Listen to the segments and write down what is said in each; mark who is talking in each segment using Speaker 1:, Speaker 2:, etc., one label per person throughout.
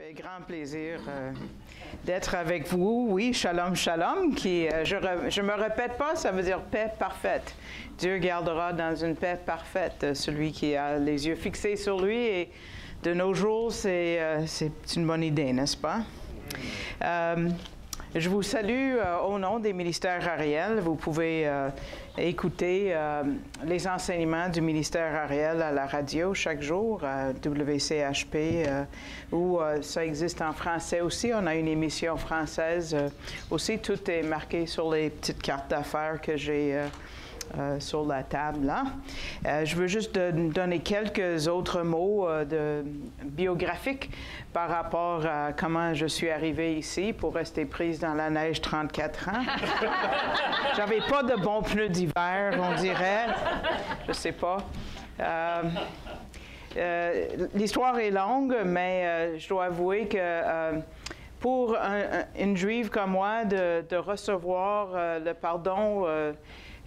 Speaker 1: fait grand plaisir d'être avec vous. Oui, shalom, shalom, qui, je me répète pas, ça veut dire paix parfaite. Dieu gardera dans une paix parfaite celui qui a les yeux fixés sur lui. Et de nos jours, c'est une bonne idée, n'est-ce pas? Je vous salue au nom des ministères Ariel. Vous pouvez écouter les enseignements du ministère Ariel à la radio chaque jour, à WCHP, où ça existe en français aussi. On a une émission française aussi. Tout est marqué sur les petites cartes d'affaires que j'ai sur la table là. Je veux juste donner quelques autres mots biographiques par rapport à comment je suis arrivée ici pour rester prise dans la neige 34 ans. J'avais pas de bons pneus d'hiver, on dirait. Je sais pas. L'histoire est longue, mais je dois avouer que pour une juive comme moi, de recevoir le pardon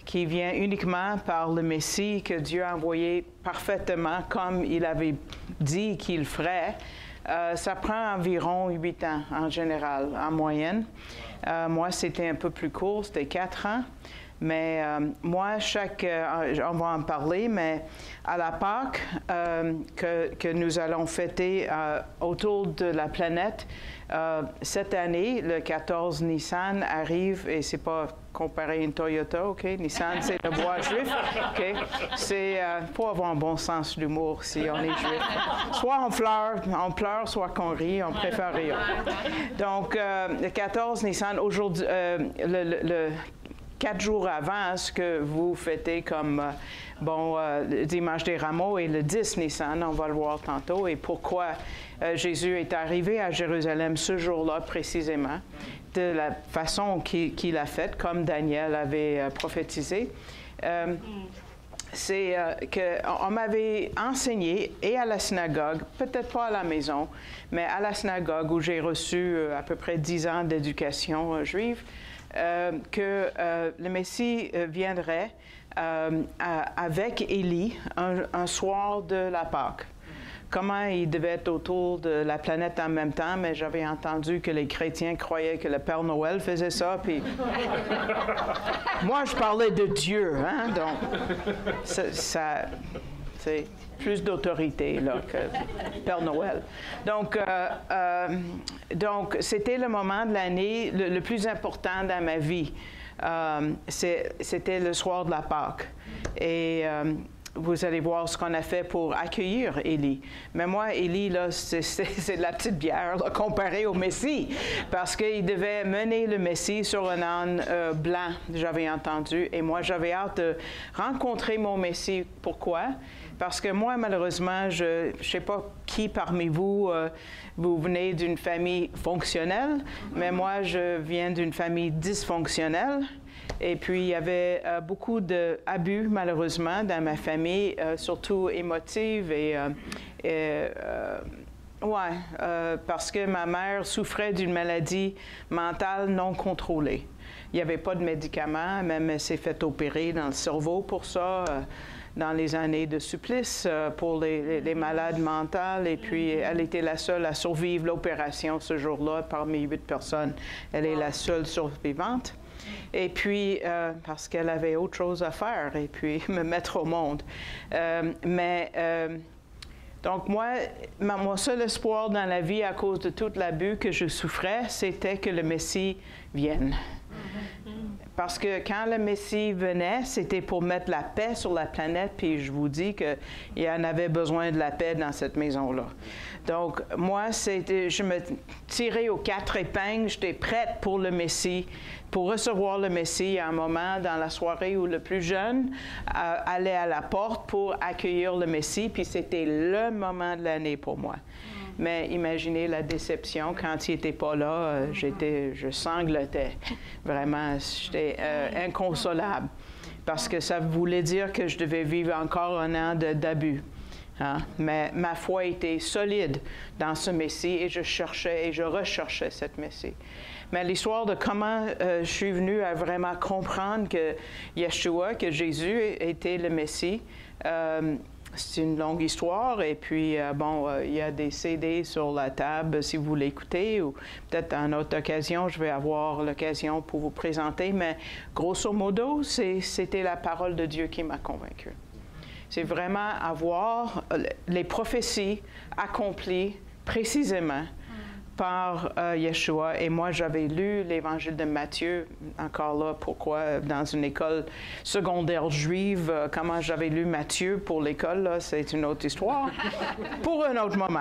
Speaker 1: qui vient uniquement par le Messie que Dieu a envoyé parfaitement comme il avait dit qu'il ferait, ça prend environ 8 ans en général, en moyenne. Moi, c'était un peu plus court, c'était 4 ans. Mais moi, on va en parler, mais à la Pâque que nous allons fêter autour de la planète, cette année, le 14 Nissan arrive, et c'est pas comparé à une Toyota, OK? Nissan, c'est le bois juif, OK? C'est pour avoir un bon sens d'humour si on est juif. Soit on pleure, soit qu'on rit, on préfère rire. Donc, le 14 Nissan, aujourd'hui, le 4 jours avant ce que vous fêtez comme le dimanche des Rameaux et le 10 Nissan, on va le voir tantôt, et pourquoi Jésus est arrivé à Jérusalem ce jour-là précisément, de la façon qu'il a faite, comme Daniel avait prophétisé. C'est qu'on m'avait enseigné, et à la synagogue, peut-être pas à la maison, mais à la synagogue où j'ai reçu à peu près 10 ans d'éducation juive, que le Messie viendrait avec Élie un soir de la Pâque. Comment il devait être autour de la planète en même temps, mais j'avais entendu que les chrétiens croyaient que le Père Noël faisait ça, puis moi je parlais de Dieu, hein, donc ça c'est plus d'autorité là que Père Noël. Donc c'était le moment de l'année le plus important dans ma vie. C'était le soir de la Pâque. Et vous allez voir ce qu'on a fait pour accueillir Élie. Mais moi, Élie, là, c'est de la petite bière là, comparée au Messie, parce qu'il devait mener le Messie sur un âne blanc, j'avais entendu. Et moi, j'avais hâte de rencontrer mon Messie. Pourquoi? Parce que moi, malheureusement, je ne sais pas qui parmi vous, vous venez d'une famille fonctionnelle, mais moi, je viens d'une famille dysfonctionnelle. Et puis, il y avait beaucoup d'abus, malheureusement, dans ma famille, surtout émotive parce que ma mère souffrait d'une maladie mentale non contrôlée. Il n'y avait pas de médicaments, même elle s'est fait opérer dans le cerveau pour ça, dans les années de supplice pour les malades mentales. Et puis, elle était la seule à survivre l'opération ce jour-là parmi 8 personnes. Elle est la seule survivante. Et puis, parce qu'elle avait autre chose à faire, et puis me mettre au monde. Donc moi, mon seul espoir dans la vie, à cause de tout l'abus que je souffrais, c'était que le Messie vienne. Parce que quand le Messie venait, c'était pour mettre la paix sur la planète, puis je vous dis qu'il y en avait besoin de la paix dans cette maison-là. Donc, moi, je me tirais aux 4 épingles, j'étais prête pour le Messie, pour recevoir le Messie à un moment dans la soirée où le plus jeune allait à la porte pour accueillir le Messie, puis c'était le moment de l'année pour moi. Mais imaginez la déception quand il n'était pas là, je sanglotais. Vraiment, j'étais inconsolable. Parce que ça voulait dire que je devais vivre encore un an d'abus. Hein? Mais ma foi était solide dans ce Messie et je recherchais cette Messie. Mais l'histoire de comment je suis venue à vraiment comprendre que Yeshua, que Jésus était le Messie, c'est une longue histoire. Et puis, il y a des CD sur la table si vous voulez écouter, ou peut-être à une autre occasion, je vais avoir l'occasion pour vous présenter. Mais grosso modo, c'était la parole de Dieu qui m'a convaincue. C'est vraiment avoir les prophéties accomplies précisément par Yeshua. Et moi, j'avais lu l'Évangile de Matthieu, encore là, pourquoi dans une école secondaire juive, comment j'avais lu Matthieu pour l'école, là, c'est une autre histoire, pour un autre moment.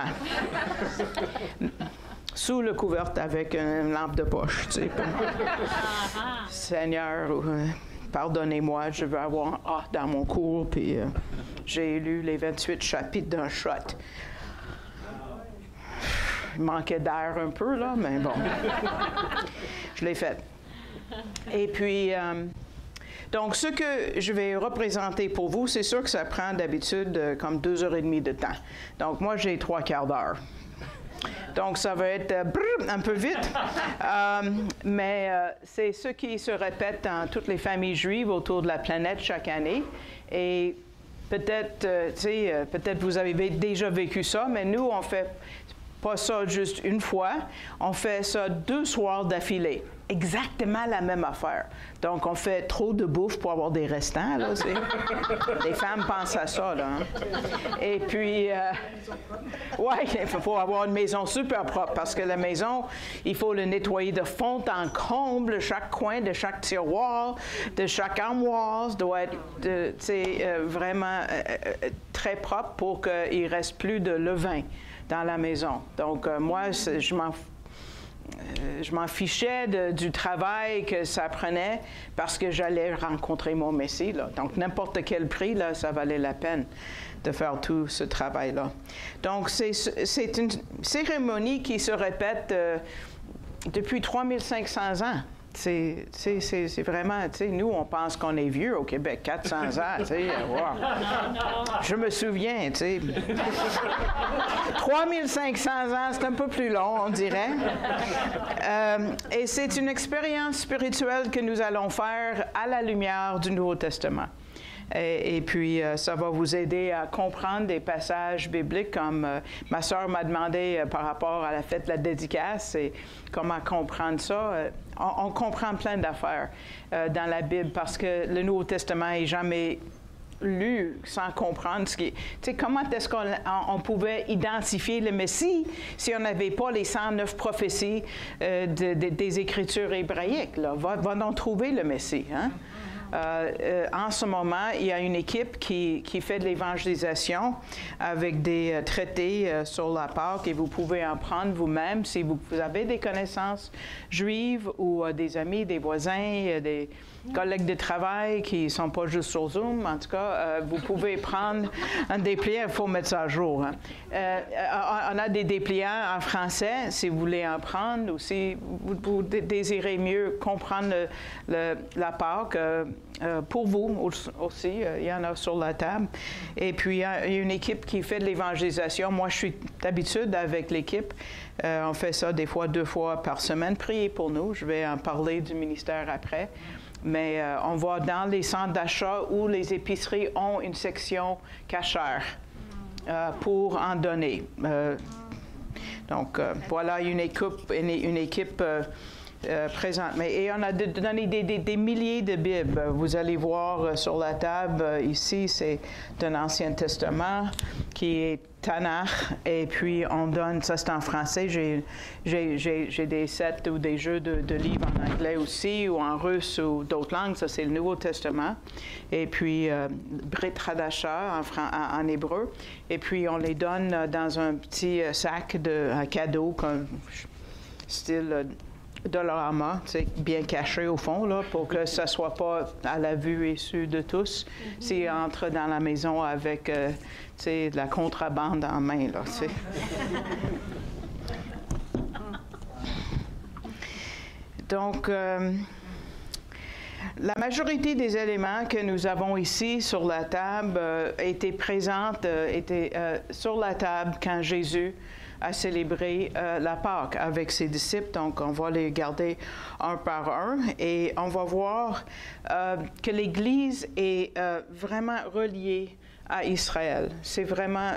Speaker 1: Sous le couvercle avec une lampe de poche, tu sais. Seigneur, pardonnez-moi, je veux avoir un A dans mon cours, puis j'ai lu les 28 chapitres d'un shot. Il manquait d'air un peu, là, mais bon. Je l'ai fait. Et puis, donc, ce que je vais représenter pour vous, c'est sûr que ça prend d'habitude comme 2h30 de temps. Donc, moi, j'ai 3/4 d'heure. Donc, ça va être un peu vite, mais c'est ce qui se répète dans toutes les familles juives autour de la planète chaque année. Et peut-être, peut-être vous avez déjà vécu ça, mais nous, on fait pas ça juste une fois, on fait ça 2 soirs d'affilée. Exactement la même affaire. Donc, on fait trop de bouffe pour avoir des restants, là, les femmes pensent à ça, là. Hein? Et puis, il faut avoir une maison super propre, parce que la maison, il faut le nettoyer de fond en comble, chaque coin de chaque tiroir, de chaque armoire doit être vraiment très propre pour qu'il ne reste plus de levain dans la maison. Donc, moi, je m'en fichais du travail que ça prenait parce que j'allais rencontrer mon Messie, là. Donc, n'importe quel prix, là, ça valait la peine de faire tout ce travail-là. Donc, c'est une cérémonie qui se répète depuis 3500 ans. C'est vraiment, tu sais, nous, on pense qu'on est vieux au Québec, 400 ans, tu sais, wow. Je me souviens, tu sais. 3500 ans, c'est un peu plus long, on dirait. Et c'est une expérience spirituelle que nous allons faire à la lumière du Nouveau Testament. Et puis, ça va vous aider à comprendre des passages bibliques, comme ma sœur m'a demandé par rapport à la fête de la dédicace et comment comprendre ça. On comprend plein d'affaires dans la Bible parce que le Nouveau Testament n'est jamais lu sans comprendre ce qui est. Tu sais, comment est-ce qu'on pouvait identifier le Messie si on n'avait pas les 109 prophéties des Écritures hébraïques, là? Va donc trouver le Messie, hein? En ce moment, il y a une équipe qui fait de l'évangélisation avec des traités sur la Pâque et vous pouvez en prendre vous-même si vous avez des connaissances juives ou des amis, des voisins, des collègues de travail qui ne sont pas juste sur Zoom. En tout cas, vous pouvez prendre un dépliant. Il faut mettre ça à jour. Hein. On a des dépliants en français, si vous voulez en prendre, ou si vous désirez mieux comprendre la Pâque. Pour vous aussi, il y en a sur la table. Et puis, il y a une équipe qui fait de l'évangélisation. Moi, je suis d'habitude avec l'équipe. On fait ça des fois 2 fois par semaine. Priez pour nous. Je vais en parler du ministère après. Mais on va dans les centres d'achat où les épiceries ont une section cachère pour en donner. Donc, voilà une équipe présente. Et on a donné des milliers de Bibles. Vous allez voir sur la table ici, c'est d'un Ancien Testament qui est Tanakh. Et puis on donne, ça c'est en français, j'ai des sets ou des jeux de livres en anglais aussi, ou en russe ou d'autres langues, ça c'est le Nouveau Testament. Et puis Brit Hadasha en hébreu. Et puis on les donne dans un petit sac à cadeau, comme style Dollarama, bien caché au fond, là, pour que ça ne soit pas à la vue et su de tous. S'ils entrent dans la maison avec de la contrebande en main. Là, donc, la majorité des éléments que nous avons ici sur la table étaient sur la table quand Jésus a célébré la Pâque avec ses disciples. Donc, on va les garder un par un et on va voir que l'Église est vraiment reliée à Israël. C'est vraiment,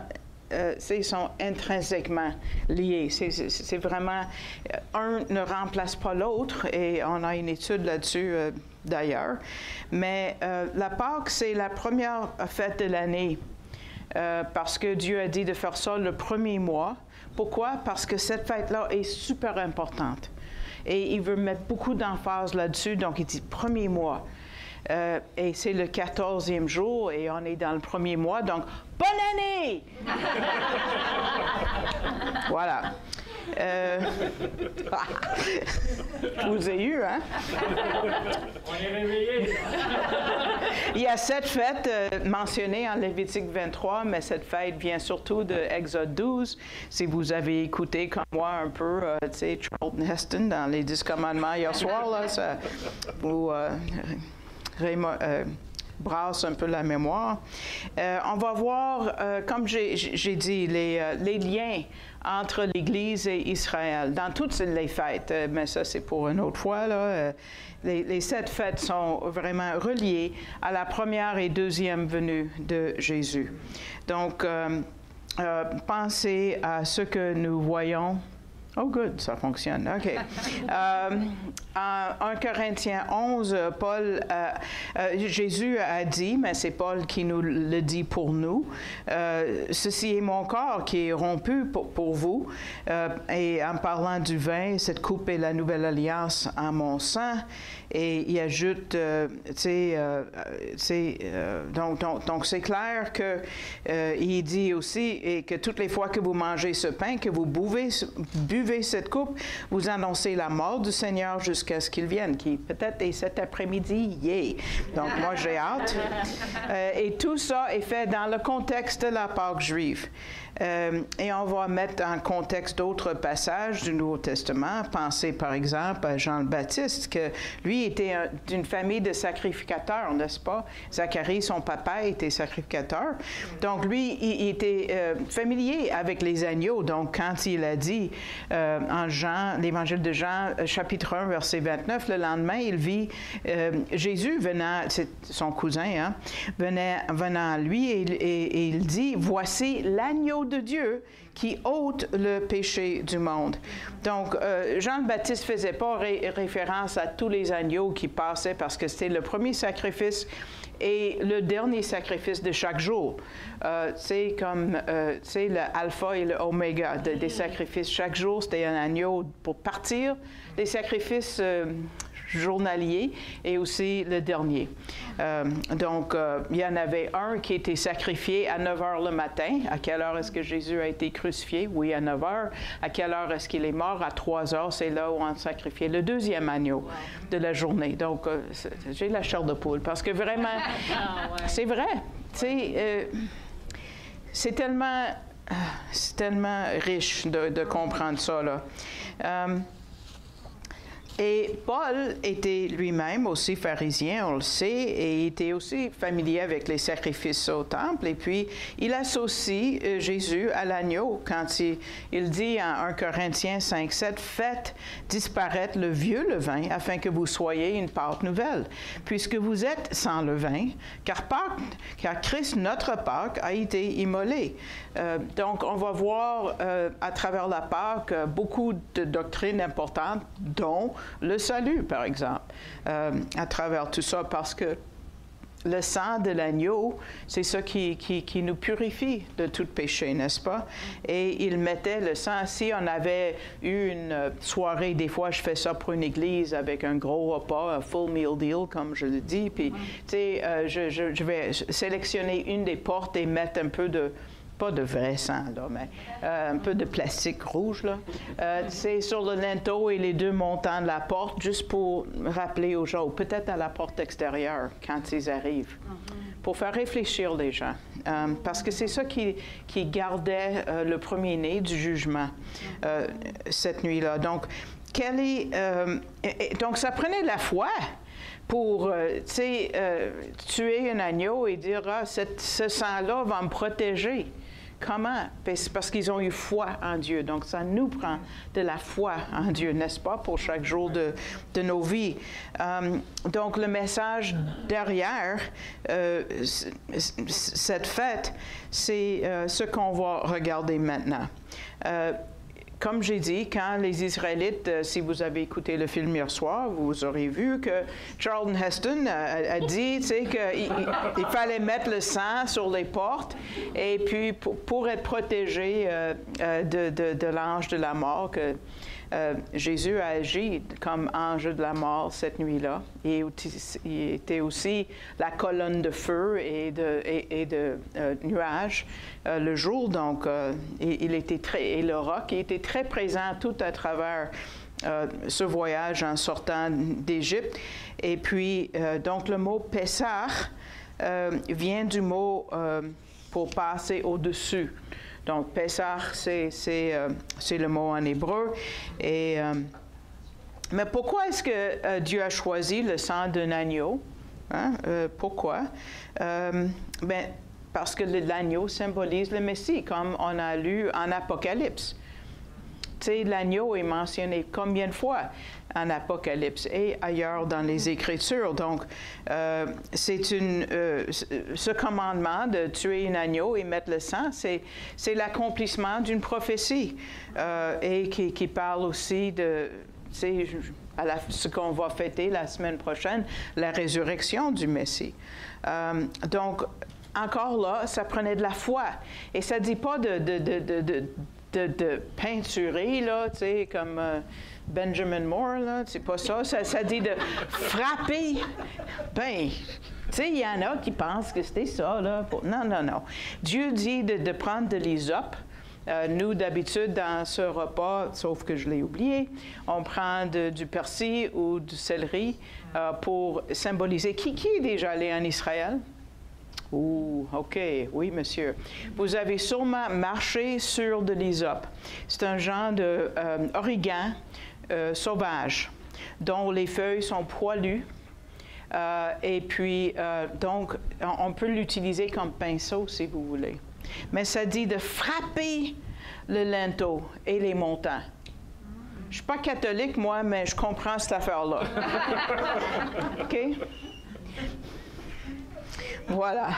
Speaker 1: ils sont intrinsèquement liés. C'est vraiment, un ne remplace pas l'autre, et on a une étude là-dessus d'ailleurs. Mais la Pâque, c'est la première fête de l'année, parce que Dieu a dit de faire ça le premier mois. Pourquoi? Parce que cette fête-là est super importante. Et il veut mettre beaucoup d'emphase là-dessus, donc il dit premier mois. Et c'est le 14e jour, et on est dans le premier mois, donc bonne année! Voilà. Je vous ai eu, hein?
Speaker 2: On est réveillés.
Speaker 1: Il y a cette fête mentionnée en Lévitique 23, mais cette fête vient surtout de Exode 12. Si vous avez écouté comme moi un peu, tu sais, Charlton Heston dans les 10 commandements hier soir, là, ça vous brasse un peu la mémoire. On va voir, comme j'ai dit, les liens entre l'Église et Israël dans toutes les fêtes, mais ça c'est pour une autre fois, là. Les 7 fêtes sont vraiment reliées à la première et deuxième venue de Jésus. Donc, pensez à ce que nous voyons. Oh, good, ça fonctionne. OK. En 1 Corinthiens 11, Jésus a dit, mais c'est Paul qui nous le dit pour nous, « Ceci est mon corps qui est rompu pour vous. » Et en parlant du vin, cette coupe est la nouvelle alliance en mon sang. Et il ajoute, donc c'est clair que il dit aussi, et que toutes les fois que vous mangez ce pain, que vous buvez cette coupe, vous annoncez la mort du Seigneur jusqu'à ce qu'il vienne, qui peut-être est cet après-midi, yeah! Donc moi j'ai hâte. Et tout ça est fait dans le contexte de la Pâque juive. Et on va mettre en contexte d'autres passages du Nouveau Testament. Pensez par exemple à Jean le Baptiste, que lui était d'une famille de sacrificateurs, n'est-ce pas? Zacharie, son papa, était sacrificateur. Donc lui, il était familier avec les agneaux. Donc quand il a dit en Jean, l'Évangile de Jean, chapitre 1, verset 29, le lendemain, il vit Jésus venant, c'est son cousin, hein, venant à lui, et il dit, « Voici l'agneau de Dieu qui ôte le péché du monde. » Donc, Jean le Baptiste ne faisait pas référence à tous les agneaux qui passaient parce que c'était le premier sacrifice et le dernier sacrifice de chaque jour. C'est comme, c'est l'alpha et l'oméga des sacrifices. Chaque jour, c'était un agneau pour partir des sacrifices journalier et aussi le dernier. Donc, il y en avait un qui était sacrifié à 9 heures le matin. À quelle heure est-ce que Jésus a été crucifié? Oui, à 9 heures. À quelle heure est-ce qu'il est mort? À 3 heures, c'est là où on sacrifiait le deuxième agneau de la journée. Donc, j'ai la chair de poule parce que vraiment, c'est vrai. C'est tellement riche de comprendre ça, là. Et Paul était lui-même aussi pharisien, on le sait, et il était aussi familier avec les sacrifices au temple. Et puis, il associe Jésus à l'agneau quand il dit en 1 Corinthiens 5,7 « Faites disparaître le vieux levain afin que vous soyez une Pâque nouvelle, puisque vous êtes sans levain, car Christ, notre Pâque, a été immolé. » Donc, on va voir à travers la Pâque beaucoup de doctrines importantes, dont le salut, par exemple, à travers tout ça, parce que le sang de l'agneau, c'est ça qui nous purifie de tout péché, n'est-ce pas? Et il mettait le sang. Si on avait eu une soirée, des fois, je fais ça pour une église avec un gros repas, un full meal deal, comme je le dis, puis, tu sais, je vais sélectionner une des portes et mettre un peu de... pas de vrai sang, là, mais un peu de plastique rouge, là. C'est sur le linteau et les deux montants de la porte, juste pour rappeler aux gens, ou peut-être à la porte extérieure, quand ils arrivent, pour faire réfléchir les gens. Parce que c'est ça qui gardait le premier-né du jugement cette nuit-là. Donc, donc, ça prenait de la foi pour, tuer un agneau et dire, ce sang-là va me protéger Comment? C'est parce qu'ils ont eu foi en Dieu. Donc, ça nous prend de la foi en Dieu, n'est-ce pas, pour chaque jour de nos vies. Donc, le message derrière cette fête, c'est ce qu'on va regarder maintenant. Comme j'ai dit, quand les Israélites, si vous avez écouté le film hier soir, vous aurez vu que Charlton Heston a dit qu'il fallait mettre le sang sur les portes et puis pour être protégé de l'ange de la mort, que Jésus a agi comme ange de la mort cette nuit-là. Il était aussi la colonne de feu et de nuages le jour. Donc, il était et le roc, il était très présent tout à travers ce voyage en sortant d'Égypte. Et puis, donc, le mot Pessah vient du mot pour passer au-dessus. Donc, Pessah, c'est le mot en hébreu. Mais pourquoi est-ce que Dieu a choisi le sang d'un agneau? Hein? Pourquoi? Parce que l'agneau symbolise le Messie, comme on a lu en Apocalypse. Tu sais, l'agneau est mentionné combien de fois en Apocalypse et ailleurs dans les Écritures. Donc, ce commandement de tuer un agneau et mettre le sang, c'est l'accomplissement d'une prophétie et qui parle aussi de, ce qu'on va fêter la semaine prochaine, la résurrection du Messie. Donc, encore là, ça prenait de la foi. Et ça ne dit pas de peinturer, là, tu sais, comme Benjamin Moore, là, c'est pas ça. Ça dit de frapper. Tu sais, il y en a qui pensent que c'était ça, là. Non. Dieu dit de prendre de l'hysope. Nous, d'habitude, dans ce repas, sauf que je l'ai oublié, on prend du persil ou du céleri pour symboliser. Qui est déjà allé en Israël? OK, oui, monsieur. Vous avez sûrement marché sur de l'hysope. C'est un genre d'origan sauvage dont les feuilles sont poilues. Et puis, donc, on peut l'utiliser comme pinceau si vous voulez. Mais ça dit de frapper le linteau et les montants. Je ne suis pas catholique, moi, mais je comprends cette affaire-là. OK? Voilà.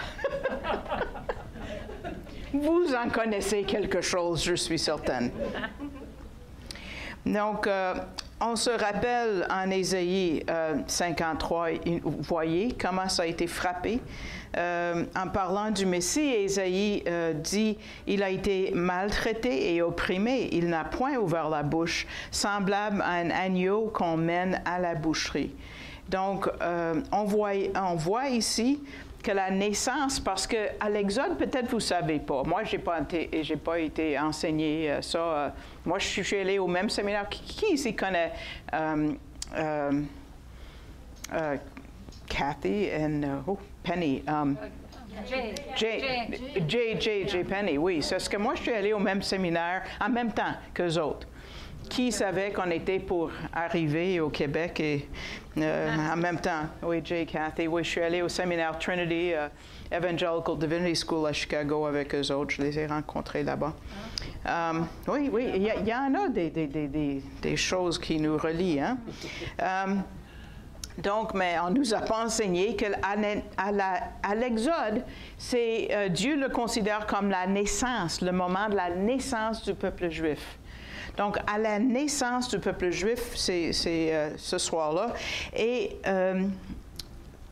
Speaker 1: Vous en connaissez quelque chose, je suis certaine. Donc, on se rappelle en Ésaïe 53, vous voyez comment ça a été frappé. En parlant du Messie, Ésaïe dit « Il a été maltraité et opprimé, il n'a point ouvert la bouche, semblable à un agneau qu'on mène à la boucherie. » Donc, on voit ici que la naissance, parce qu'à l'Exode, peut-être vous ne savez pas. Moi, j'ai pas été enseigné ça. Moi, je suis allée au même séminaire. Qui ici connaît Kathy et Penny? J. Penny, oui. C'est ce que moi, je suis allée au même séminaire en même temps qu'eux autres. Qui savait qu'on était pour arriver au Québec et en même temps? Oui, Jay, Kathy. Oui, je suis allée au séminaire Trinity Evangelical Divinity School à Chicago avec eux autres. Je les ai rencontrés là-bas. Oui, il y en a des choses qui nous relient. Hein? Donc, mais on ne nous a pas enseigné qu'à l'Exode, Dieu le considère comme la naissance, le moment de la naissance du peuple juif. Donc, à la naissance du peuple juif, c'est ce soir-là. Et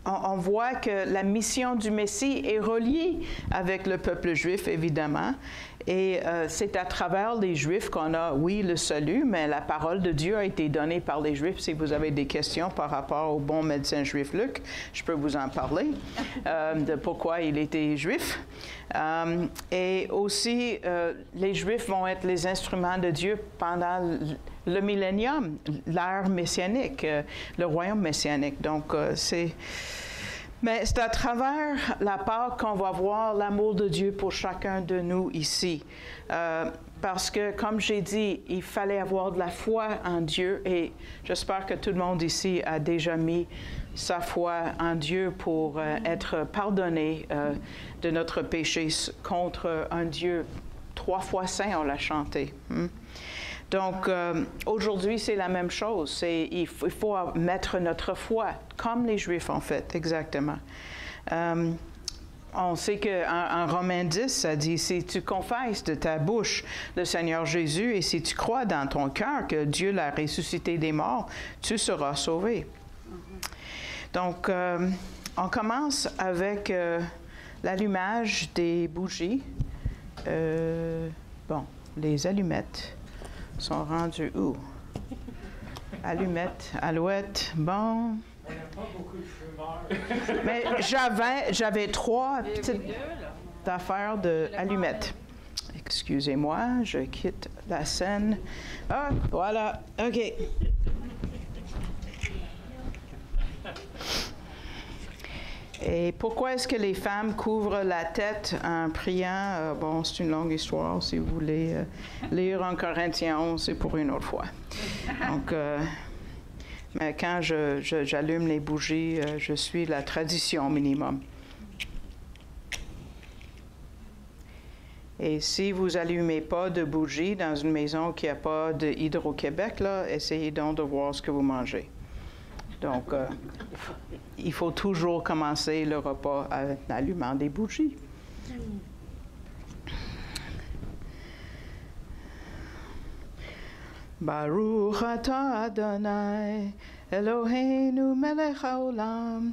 Speaker 1: on voit que la mission du Messie est reliée avec le peuple juif, évidemment. Et c'est à travers les Juifs qu'on a, oui, le salut, mais la parole de Dieu a été donnée par les Juifs. Si vous avez des questions par rapport au bon médecin juif Luc, je peux vous en parler, de pourquoi il était juif. Et aussi, les Juifs vont être les instruments de Dieu pendant le millénium, l'ère messianique, le royaume messianique. Donc, c'est Mais c'est à travers la Pâque qu'on va voir l'amour de Dieu pour chacun de nous ici. Parce que, comme j'ai dit, il fallait avoir de la foi en Dieu et j'espère que tout le monde ici a déjà mis sa foi en Dieu pour être pardonné de notre péché contre un Dieu 3 fois saint, on l'a chanté. Donc, aujourd'hui, c'est la même chose. Il faut mettre notre foi, comme les Juifs ont fait, exactement. On sait qu'en Romains 10, ça dit, si tu confesses de ta bouche le Seigneur Jésus et si tu crois dans ton cœur que Dieu l'a ressuscité des morts, tu seras sauvé. Donc, on commence avec l'allumage des bougies. Bon, les allumettes sont rendues où? Allumettes, alouettes, bon.
Speaker 2: On n'a pas beaucoup de fumeurs.
Speaker 1: Mais j'avais 3 petites affaires d'allumettes. Excusez-moi, je quitte la scène. Ah, voilà, OK. Et pourquoi est-ce que les femmes couvrent la tête en priant? Bon, c'est une longue histoire. Si vous voulez lire en Corinthiens 11, c'est pour une autre fois. Donc, mais quand j'allume les bougies, je suis la tradition minimum. Et si vous n'allumez pas de bougies dans une maison qui n'a pas de Hydro-Québec, là, essayez donc de voir ce que vous mangez. Donc, il faut toujours commencer le repas en allumant des bougies. Baruch atah Adonai, Eloheinu melech haolam,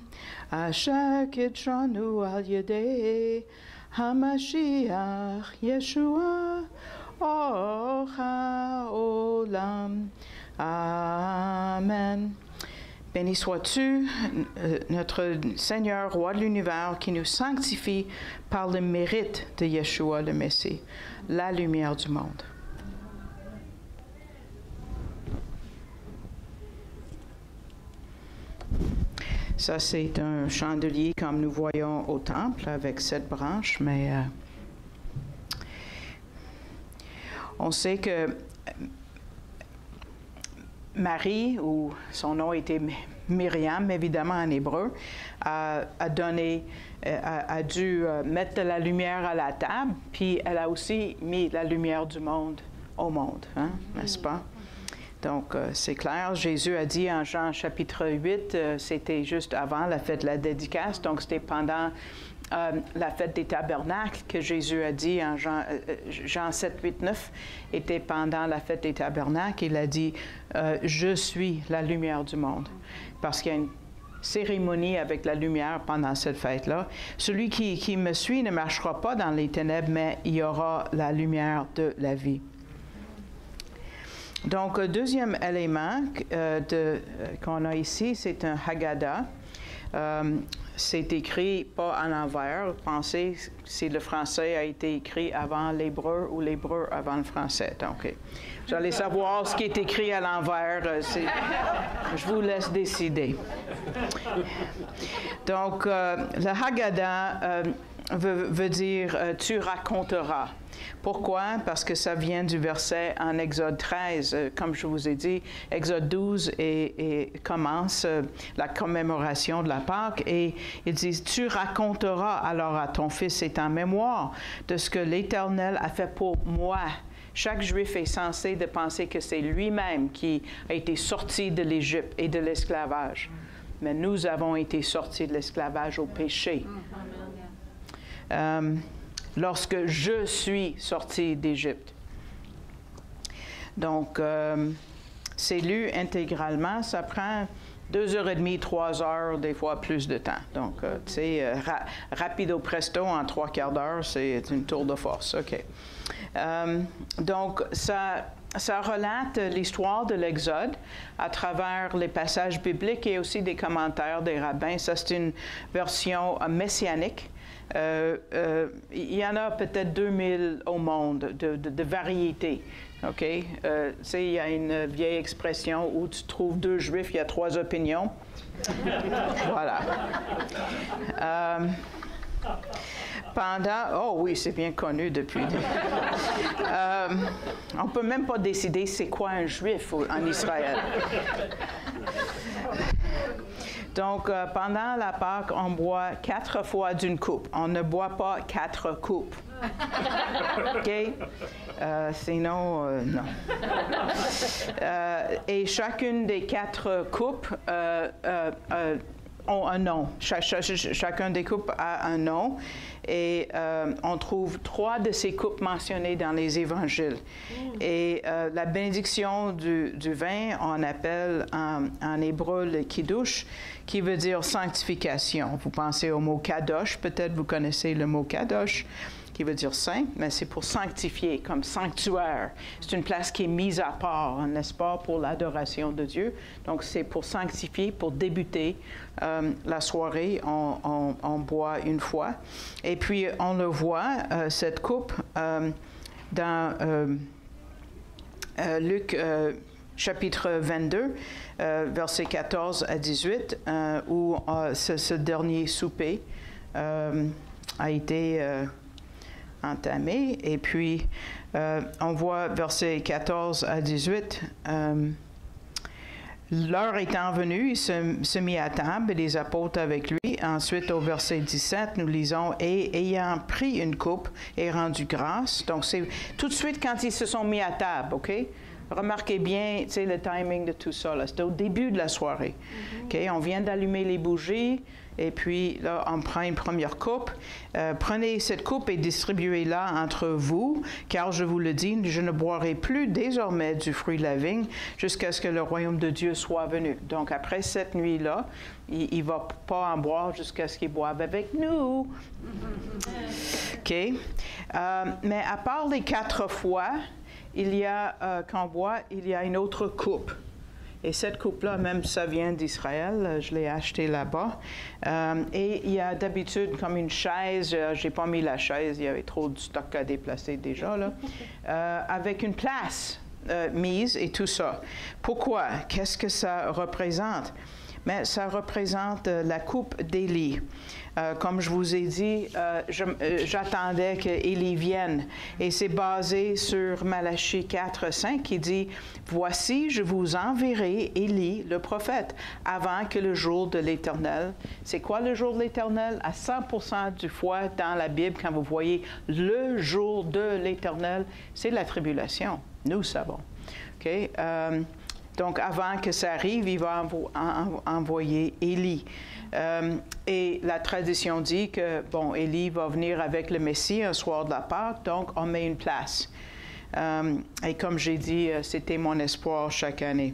Speaker 1: asher kidshanu al yedei HaMashiach Yeshua or haolam. Amen. Béni sois-tu, notre Seigneur, Roi de l'univers, qui nous sanctifie par le mérite de Yeshua le Messie, la lumière du monde. Ça, c'est un chandelier comme nous voyons au temple avec 7 branches, mais on sait que Marie, ou son nom était Myriam, évidemment en hébreu, a dû mettre de la lumière à la table, puis elle a aussi mis la lumière du monde au monde, hein, n'est-ce pas? Donc, c'est clair. Jésus a dit en Jean chapitre 8, c'était juste avant la fête de la dédicace, donc c'était pendant la fête des tabernacles que Jésus a dit en Jean 7, 8, 9, était pendant la fête des tabernacles. Il a dit « Je suis la lumière du monde », parce qu'il y a une cérémonie avec la lumière pendant cette fête-là. Celui qui me suit ne marchera pas dans les ténèbres, mais il y aura la lumière de la vie. Donc, le deuxième élément qu'on a ici, c'est un Haggadah. C'est écrit pas en envers. Pensez si le français a été écrit avant l'hébreu ou l'hébreu avant le français. Donc, vous allez savoir ce qui est écrit à l'envers. Je vous laisse décider. Donc, le Haggadah veut dire « tu raconteras ». Pourquoi? Parce que ça vient du verset en Exode 13. Comme je vous ai dit, Exode 12 commence la commémoration de la Pâque et il dit « Tu raconteras alors à ton fils et en mémoire de ce que l'Éternel a fait pour moi. » Chaque Juif est censé de penser que c'est lui-même qui a été sorti de l'Égypte et de l'esclavage. Mais nous avons été sortis de l'esclavage au péché. Lorsque je suis sorti d'Égypte. Donc, c'est lu intégralement. Ça prend 2h30, 3 heures, des fois plus de temps. Donc, tu sais, rapido presto, en 3/4 d'heure, c'est une tour de force. OK. Donc, ça relate l'histoire de l'Exode à travers les passages bibliques et aussi des commentaires des rabbins. Ça, c'est une version messianique. Il y en a peut-être 2000 au monde de variétés OK? Tu sais, il y a une vieille expression où tu trouves 2 Juifs, il y a 3 opinions. Voilà. Oh oui, c'est bien connu depuis. On ne peut même pas décider c'est quoi un Juif en Israël. Donc, pendant la Pâque, on boit 4 fois d'une coupe. On ne boit pas 4 coupes. OK? Sinon, non. Et chacune des 4 coupes ont un nom. Chacun des coupes a un nom. Et on trouve 3 de ces coupes mentionnées dans les évangiles. Et la bénédiction du vin, on appelle en hébreu le kiddush, qui veut dire sanctification. Vous pensez au mot kadosh, peut-être vous connaissez le mot kadosh, qui veut dire saint, mais c'est pour sanctifier, comme sanctuaire. C'est une place qui est mise à part, n'est-ce pas, pour l'adoration de Dieu. Donc, c'est pour sanctifier, pour débuter la soirée, on boit une fois. Et puis, on le voit, cette coupe, dans Luc chapitre 22, versets 14 à 18, où ce dernier souper a été entamé. Et puis, on voit versets 14 à 18. L'heure étant venue, il se mit à table et les apôtres avec lui. Ensuite, au verset 17, nous lisons « Et ayant pris une coupe et rendu grâce ». Donc, c'est tout de suite quand ils se sont mis à table, OK? Remarquez bien, tu sais, le timing de tout ça. C'était au début de la soirée. OK? On vient d'allumer les bougies. Et puis, là, on prend une première coupe. Prenez cette coupe et distribuez-la entre vous, car je vous le dis, je ne boirai plus désormais du fruit de la vigne jusqu'à ce que le royaume de Dieu soit venu. Donc, après cette nuit-là, il ne va pas en boire jusqu'à ce qu'il boive avec nous. OK? Mais à part les 4 fois, il y a, qu'on boit, il y a une autre coupe. Et cette coupe-là, même ça vient d'Israël, je l'ai achetée là-bas. Et il y a d'habitude comme une chaise, j'ai pas mis la chaise, il y avait trop de stock à déplacer déjà, là, avec une place mise et tout ça. Pourquoi? Qu'est-ce que ça représente? Mais ça représente la coupe d'Élie. Comme je vous ai dit, j'attendais qu'Élie vienne. Et c'est basé sur Malachie 4, 5 qui dit « Voici, je vous enverrai Élie, le prophète, avant que le jour de l'Éternel. » C'est quoi le jour de l'Éternel? À 100% du fois dans la Bible, quand vous voyez le jour de l'Éternel, c'est la tribulation. Nous savons. OK? Donc, avant que ça arrive, il va envoyer Élie. Et la tradition dit que, bon, Élie va venir avec le Messie un soir de la Pâque, donc on met une place. Et comme j'ai dit, c'était mon espoir chaque année.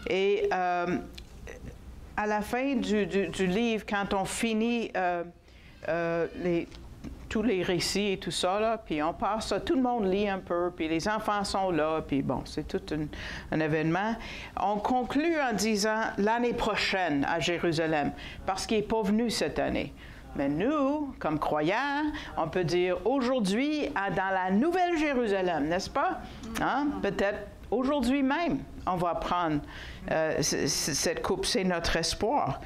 Speaker 1: Et à la fin du livre, quand on finit tous les récits et tout ça, là, puis on passe, tout le monde lit un peu, puis les enfants sont là, puis bon, c'est tout un événement. On conclut en disant l'année prochaine à Jérusalem, parce qu'il n'est pas venu cette année. Mais nous, comme croyants, on peut dire aujourd'hui dans la Nouvelle Jérusalem, n'est-ce pas? Hein? Peut-être aujourd'hui même, on va prendre cette coupe, c'est notre espoir.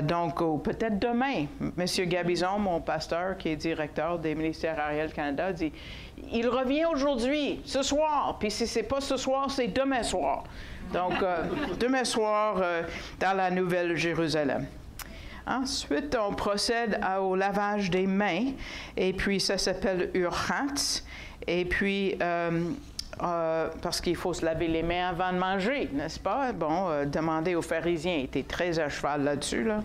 Speaker 1: Donc, peut-être demain, M. Gabizon, mon pasteur, qui est directeur des ministères Ariel Canada, dit, il revient aujourd'hui, ce soir, puis si ce n'est pas ce soir, c'est demain soir. Donc, demain soir, dans la Nouvelle Jérusalem. Ensuite, on procède au lavage des mains, et puis ça s'appelle urchatz, et puis parce qu'il faut se laver les mains avant de manger, n'est-ce pas? Bon, demandez aux pharisiens, ils étaient très à cheval là-dessus, là.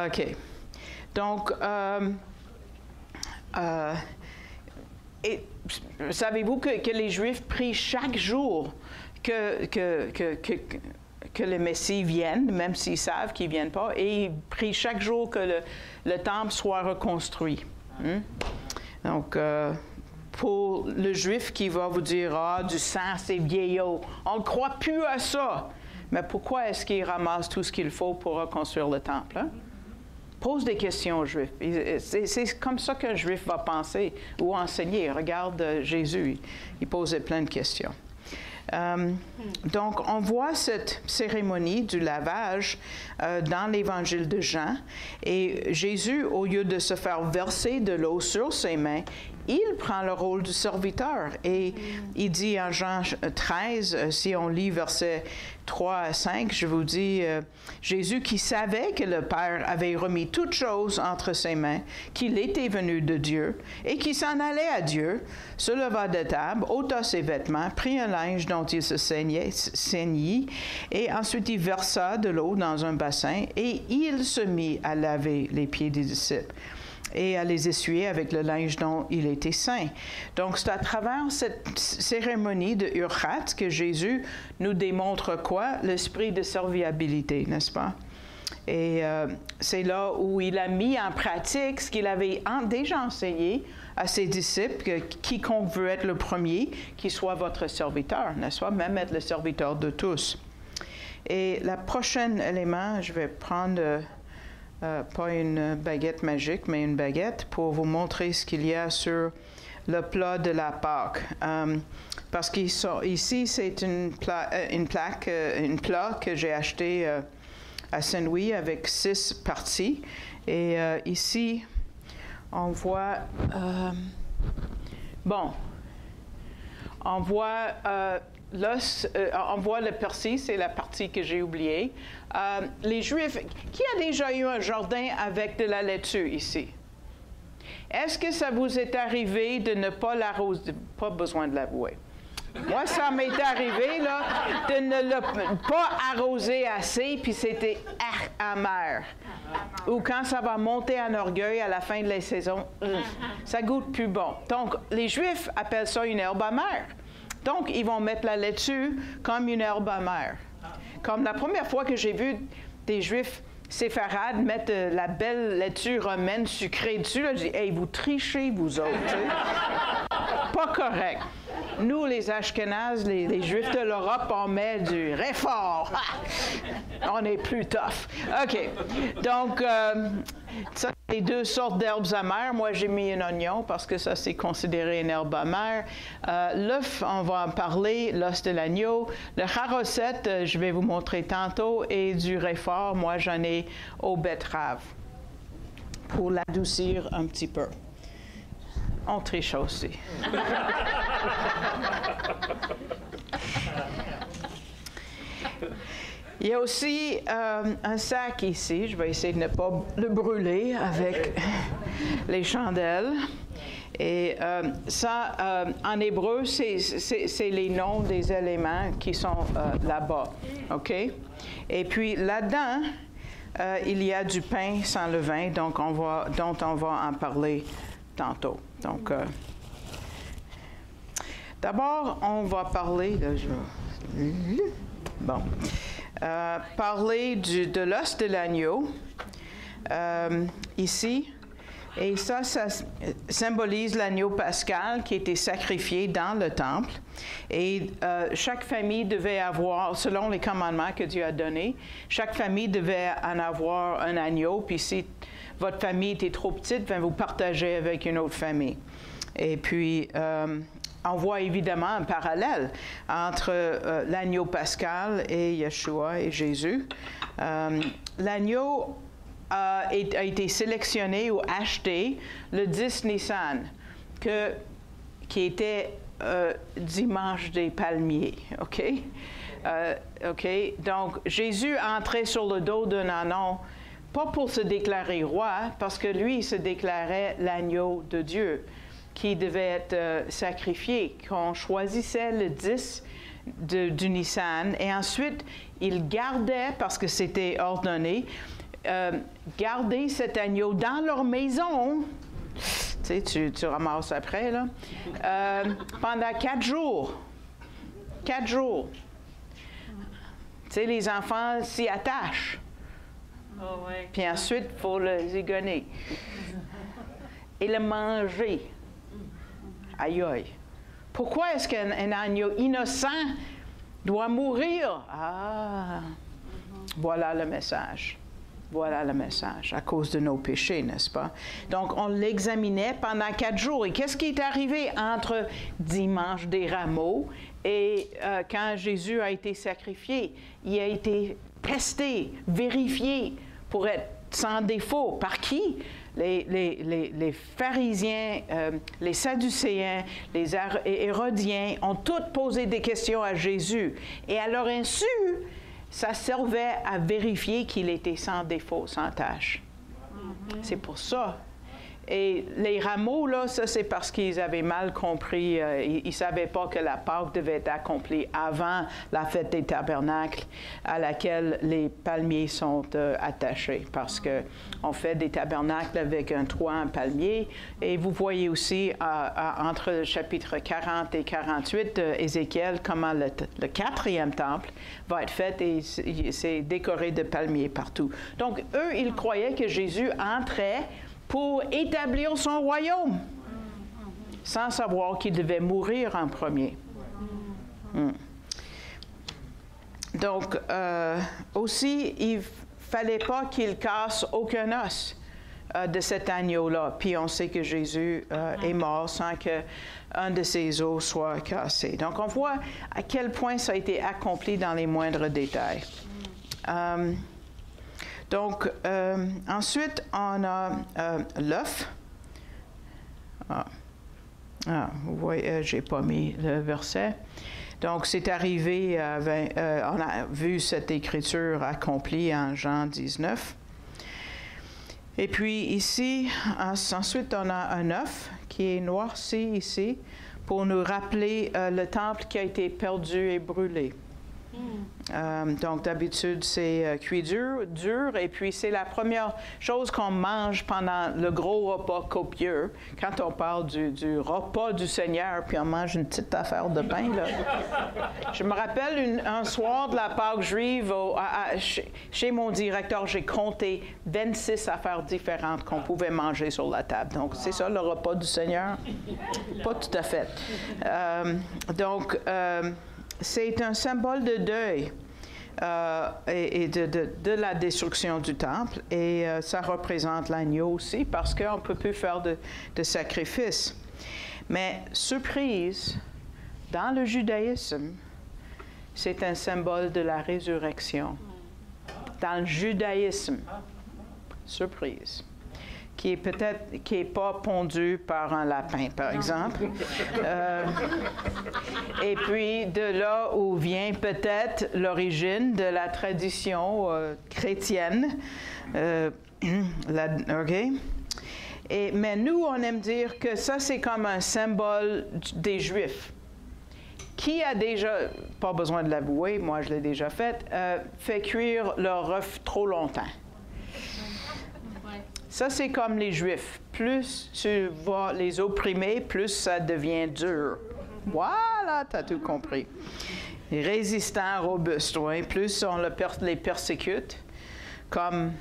Speaker 1: OK. Donc, savez-vous que les Juifs prient chaque jour que le Messie vienne, même s'ils savent qu'il ne vienne pas, et ils prient chaque jour que le temple soit reconstruit. Donc, pour le Juif qui va vous dire « Ah, du sang, c'est vieillot. On ne croit plus à ça. » Mais pourquoi est-ce qu'il ramasse tout ce qu'il faut pour reconstruire le temple? Hein? pose des questions aux Juifs. C'est comme ça qu'un Juif va penser ou enseigner. Regarde Jésus, il posait plein de questions. Donc, on voit cette cérémonie du lavage dans l'Évangile de Jean. Et Jésus, au lieu de se faire verser de l'eau sur ses mains, il prend le rôle du serviteur. Et il dit en Jean 13, si on lit versets 3 à 5, je vous dis, Jésus qui savait que le Père avait remis toutes choses entre ses mains, qu'il était venu de Dieu et qu'il s'en allait à Dieu, se leva de table, ôta ses vêtements, prit un linge dont il se ceignit, et ensuite il versa de l'eau dans un bassin et il se mit à laver les pieds des disciples et à les essuyer avec le linge dont il était saint. Donc, c'est à travers cette cérémonie de Urchat que Jésus nous démontre quoi? L'esprit de serviabilité, n'est-ce pas? Et c'est là où il a mis en pratique ce qu'il avait déjà enseigné à ses disciples, que quiconque veut être le premier, qu'il soit votre serviteur, n'est-ce pas? Même être le serviteur de tous. Et le prochain élément, je vais prendre... pas une baguette magique, mais une baguette pour vous montrer ce qu'il y a sur le plat de la Pâque. Parce qu'ici, c'est une plat que j'ai acheté à Saint-Louis avec 6 parties. Et ici, on voit... on voit... on voit le persil, c'est la partie que j'ai oubliée. Les Juifs, qui a déjà eu un jardin avec de la laitue ici? Est-ce que ça vous est arrivé de ne pas l'arroser? Pas besoin de l'avouer. Moi, ça m'est arrivé là, de ne pas arroser assez, puis c'était amer. Ou quand ça va monter en orgueil à la fin de la saison, ça goûte plus bon. Donc, les Juifs appellent ça une herbe amère. Donc, ils vont mettre la laitue comme une herbe amère. Comme la première fois que j'ai vu des Juifs séfarades mettre la belle laitue romaine sucrée dessus, là, j'ai dit, hey, vous trichez, vous autres. Pas correct. Nous, les Ashkénazes, les Juifs de l'Europe, on met du réfort. On est plus tough. OK. Donc, ça, les 2 sortes d'herbes amères. Moi, j'ai mis un oignon parce que ça, c'est considéré une herbe amère. L'œuf, on va en parler, l'os de l'agneau. Le charosette, je vais vous montrer tantôt. Et du réfort, moi, j'en ai aux betteraves pour l'adoucir un petit peu. On triche aussi. Il y a aussi un sac ici. Je vais essayer de ne pas le brûler avec les chandelles. Et ça, en hébreu, c'est les noms des éléments qui sont là-bas. OK? Et puis là-dedans, il y a du pain sans levain, donc dont on va en parler tantôt. Donc, d'abord, on va parler parler de l'os de l'agneau ici. Et ça symbolise l'agneau pascal qui était sacrifié dans le temple. Et chaque famille devait avoir, selon les commandements que Dieu a donnés, chaque famille devait en avoir un agneau. Puis si votre famille était trop petite, bien, vous partagez avec une autre famille. Et puis, on voit évidemment un parallèle entre l'agneau pascal et Yeshua et Jésus. L'agneau a été sélectionné ou acheté le 10 Nissan, qui était dimanche des palmiers. OK? OK? Donc, Jésus entrait sur le dos d'un ânon, pas pour se déclarer roi, parce que lui, il se déclarait l'agneau de Dieu, qui devait être sacrifié, qu'on choisissait le 10 du Nissan, et ensuite, il gardait, parce que c'était ordonné, garder cet agneau dans leur maison, tu sais, tu ramasses après, là, pendant 4 jours. 4 jours. Tu sais, les enfants s'y attachent. Oh, ouais. Puis ensuite, il faut le zigonner. Et le manger. Aïe, aïe. Pourquoi est-ce qu'un agneau innocent doit mourir? Ah, voilà le message. Voilà le message, à cause de nos péchés, n'est-ce pas? Donc, on l'examinait pendant 4 jours. Et qu'est-ce qui est arrivé entre dimanche des rameaux et quand Jésus a été sacrifié? Il a été testé, vérifié pour être sans défaut. Par qui? Les pharisiens, les sadducéens, les hérodiens ont tous posé des questions à Jésus. Et à leur insu, ça servait à vérifier qu'il était sans défaut, sans tâche. C'est pour ça. Et les rameaux, là, ça c'est parce qu'ils avaient mal compris. Ils ne savaient pas que la Pâque devait être accomplie avant la fête des tabernacles à laquelle les palmiers sont attachés. Parce qu'on fait des tabernacles avec un toit en palmier. Et vous voyez aussi entre le chapitre 40 et 48 d'Ézéchiel comment le 4e temple va être fait et c'est décoré de palmiers partout. Donc, eux, ils croyaient que Jésus entrait pour établir son royaume, sans savoir qu'il devait mourir en premier. Donc, aussi, il ne fallait pas qu'il casse aucun os de cet agneau-là. Puis on sait que Jésus est mort sans qu'un de ses os soit cassé. Donc, on voit à quel point ça a été accompli dans les moindres détails. Donc, ensuite, on a l'œuf. Vous voyez, je n'ai pas mis le verset. Donc, c'est arrivé, on a vu cette écriture accomplie en Jean 19. Et puis ici, ensuite, on a un œuf qui est noirci ici pour nous rappeler le temple qui a été perdu et brûlé. Donc, d'habitude, c'est cuit dur, et puis c'est la première chose qu'on mange pendant le gros repas copieux. Quand on parle du repas du Seigneur, puis on mange une petite affaire de pain, là. Je me rappelle un soir de la Pâque juive, chez mon directeur, j'ai compté 26 affaires différentes qu'on pouvait manger sur la table. Donc, c'est ça le repas du Seigneur? Pas tout à fait. C'est un symbole de deuil et de la destruction du temple. Et ça représente l'agneau aussi parce qu'on ne peut plus faire de sacrifice. Mais surprise, dans le judaïsme, c'est un symbole de la résurrection. Dans le judaïsme, surprise. Qui est pas pondu par un lapin, par exemple. Et puis, de là où vient peut-être l'origine de la tradition chrétienne. Mais nous, on aime dire que ça, c'est comme un symbole des Juifs. Qui a déjà, pas besoin de l'avouer, moi je l'ai déjà fait cuire leur œuf trop longtemps. Ça, c'est comme les Juifs. Plus tu vas les opprimer, plus ça devient dur. Voilà, tu as tout compris. Résistants, robustes, oui. Plus on les persécute, comme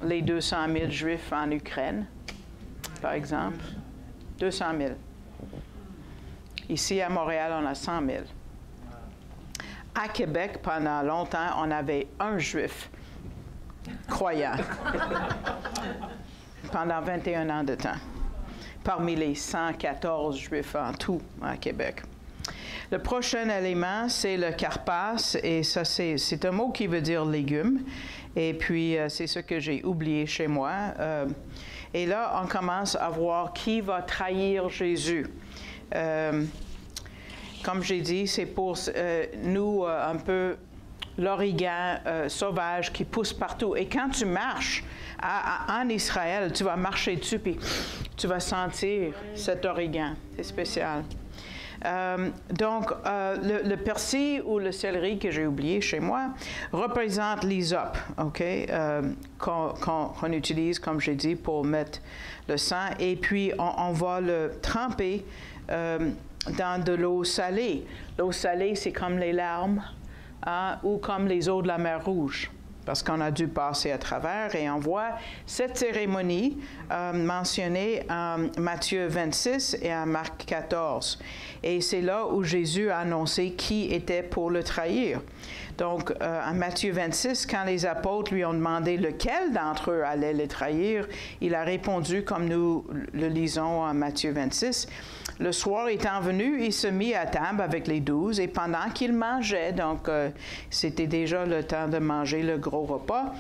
Speaker 1: les 200 000 Juifs en Ukraine, par exemple. 200 000. Ici, à Montréal, on a 100 000. À Québec, pendant longtemps, on avait un Juif croyant. Pendant 21 ans de temps, parmi les 114 Juifs en tout à Québec. Le prochain élément, c'est le karpas, et ça, c'est un mot qui veut dire légume, et puis c'est ce que j'ai oublié chez moi. Et là, on commence à voir qui va trahir Jésus. Comme j'ai dit, c'est pour nous un peu l'origan sauvage qui pousse partout. Et quand tu marches en Israël, tu vas marcher dessus, puis tu vas sentir cet origan. C'est spécial. Donc, le persil ou le céleri que j'ai oublié chez moi représente l'hysope, OK, qu'on utilise, comme j'ai dit, pour mettre le sang. Et puis, on va le tremper dans de l'eau salée. L'eau salée, c'est comme les larmes ou comme les eaux de la mer Rouge, parce qu'on a dû passer à travers. Et on voit cette cérémonie mentionnée en Matthieu 26 et en Marc 14. Et c'est là où Jésus a annoncé qui était pour le trahir. Donc, en Matthieu 26, quand les apôtres lui ont demandé lequel d'entre eux allait le trahir, il a répondu comme nous le lisons en Matthieu 26. Le soir étant venu, il se mit à table avec les 12 et pendant qu'il mangeait, donc c'était déjà le temps de manger le gros repas,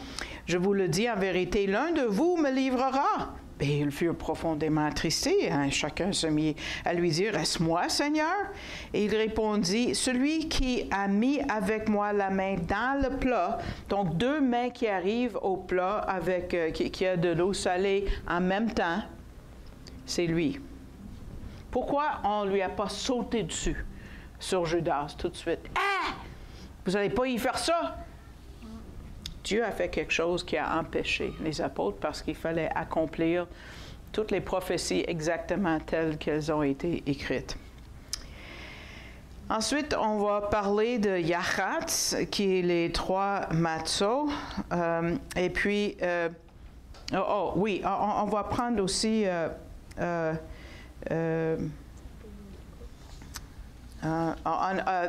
Speaker 1: je vous le dis en vérité, l'un de vous me livrera. Et ils furent profondément attristés. Hein? Chacun se mit à lui dire, « Est-ce moi, Seigneur? » Et il répondit, « Celui qui a mis avec moi la main dans le plat, donc deux mains qui arrivent au plat avec qui a de l'eau salée en même temps, c'est lui. » Pourquoi on ne lui a pas sauté dessus sur Judas tout de suite? « Ah! Vous n'allez pas y faire ça? » Dieu a fait quelque chose qui a empêché les apôtres parce qu'il fallait accomplir toutes les prophéties exactement telles qu'elles ont été écrites. Ensuite, on va parler de Yachatz, qui est les 3 matzos. Et puis, oui, on va prendre aussi...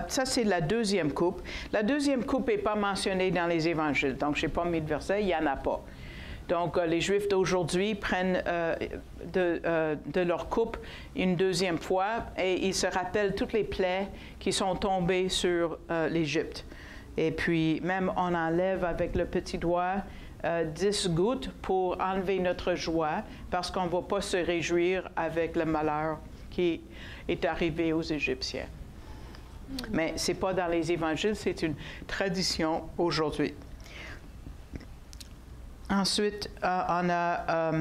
Speaker 1: ça, c'est la deuxième coupe. La deuxième coupe n'est pas mentionnée dans les évangiles, donc je n'ai pas mis de verset, il n'y en a pas. Donc, les Juifs d'aujourd'hui prennent de leur coupe une deuxième fois et ils se rappellent toutes les plaies qui sont tombées sur l'Égypte. Et puis, même on enlève avec le petit doigt 10 gouttes pour enlever notre joie parce qu'on ne va pas se réjouir avec le malheur qui est arrivé aux Égyptiens. Mais ce n'est pas dans les évangiles, c'est une tradition aujourd'hui. Ensuite, on a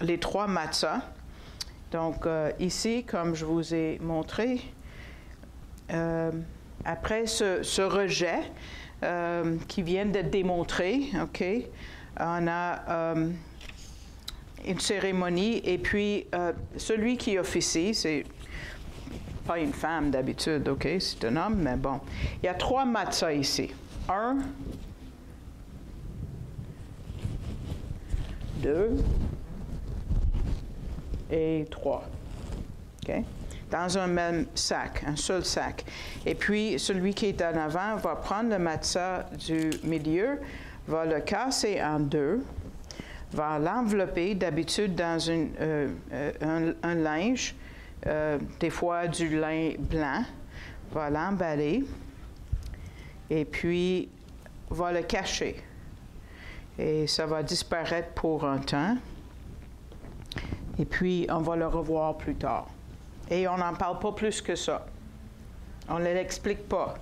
Speaker 1: les 3 matzahs. Donc, ici, comme je vous ai montré, après ce rejet qui vient d'être démontré, OK, on a une cérémonie et puis celui qui officie, c'est pas une femme d'habitude, OK, c'est un homme, mais bon. Il y a 3 matzahs ici. 1, 2 et 3. OK? Dans un même sac, un seul sac. Et puis, celui qui est en avant va prendre le matzah du milieu, va le casser en 2, va l'envelopper d'habitude dans un linge, des fois du lin blanc, va l'emballer et puis va le cacher. Et ça va disparaître pour un temps. Et puis, on va le revoir plus tard. Et on n'en parle pas plus que ça. On ne l'explique pas.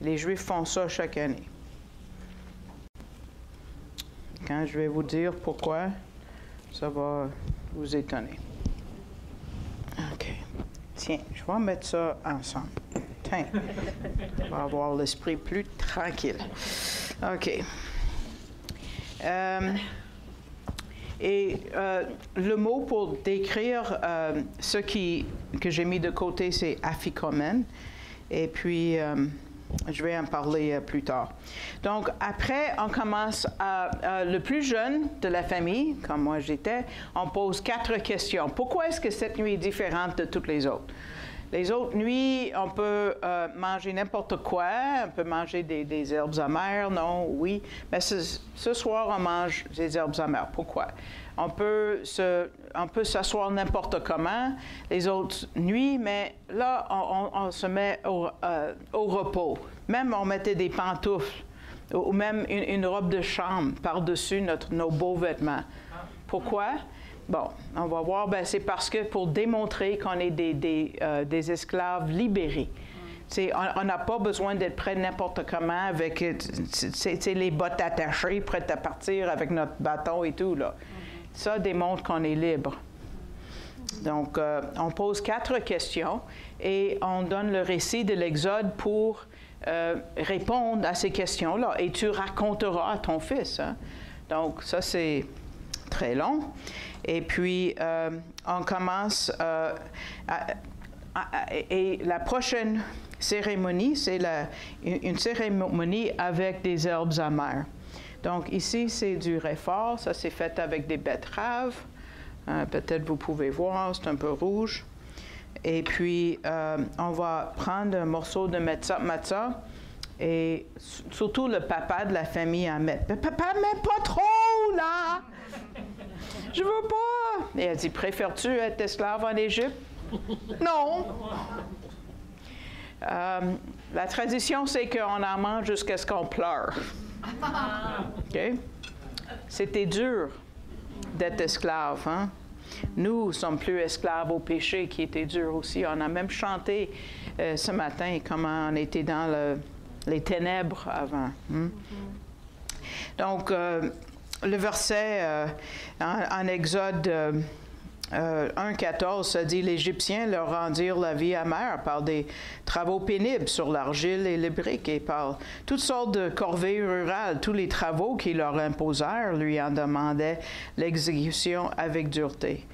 Speaker 1: Les Juifs font ça chaque année. Quand je vais vous dire pourquoi, ça va vous étonner. OK. Tiens, je vais mettre ça ensemble. Tiens, on va avoir l'esprit plus tranquille. OK. Le mot pour décrire ce que j'ai mis de côté, c'est afikomen. Et puis, je vais en parler plus tard. Donc, après, on commence le plus jeune de la famille, comme moi j'étais, on pose 4 questions. Pourquoi est-ce que cette nuit est différente de toutes les autres? Les autres nuits, on peut manger n'importe quoi. On peut manger des herbes amères, non, oui. Mais ce soir, on mange des herbes amères. Pourquoi? On peut s'asseoir n'importe comment les autres nuits, mais là, on se met au repos. Même, on mettait des pantoufles ou même une robe de chambre par-dessus nos beaux vêtements. Pourquoi? Bon, on va voir, c'est parce que pour démontrer qu'on est des esclaves libérés. On n'a pas besoin d'être prêt n'importe comment avec les bottes attachées, prêtes à partir avec notre bâton et tout, là. Ça démontre qu'on est libre. Donc, on pose 4 questions et on donne le récit de l'Exode pour répondre à ces questions-là. Et tu raconteras à ton fils. Hein? Donc, ça, c'est très long. Et puis, on commence... et la prochaine cérémonie, c'est une cérémonie avec des herbes amères. Donc ici, c'est du réfort. Ça, c'est fait avec des betteraves. Peut-être vous pouvez voir, c'est un peu rouge. Et puis, on va prendre un morceau de matzah et surtout le papa de la famille en met. « Papa, mets pas trop, là! Je veux pas! » Et elle dit, « Préfères-tu être esclave en Égypte? » « Non! » La tradition, c'est qu'on en mange jusqu'à ce qu'on pleure. OK? C'était dur d'être esclave, hein? Nous sommes plus esclaves au péché qui était dur aussi. On a même chanté ce matin comment on était dans les ténèbres avant. Hein? Donc, le verset en Exode 1,14, ça dit « L'Égyptien leur rendirent la vie amère par des travaux pénibles sur l'argile et le brique et par toutes sortes de corvées rurales. Tous les travaux qu'ils leur imposèrent lui en demandaient l'exécution avec dureté. »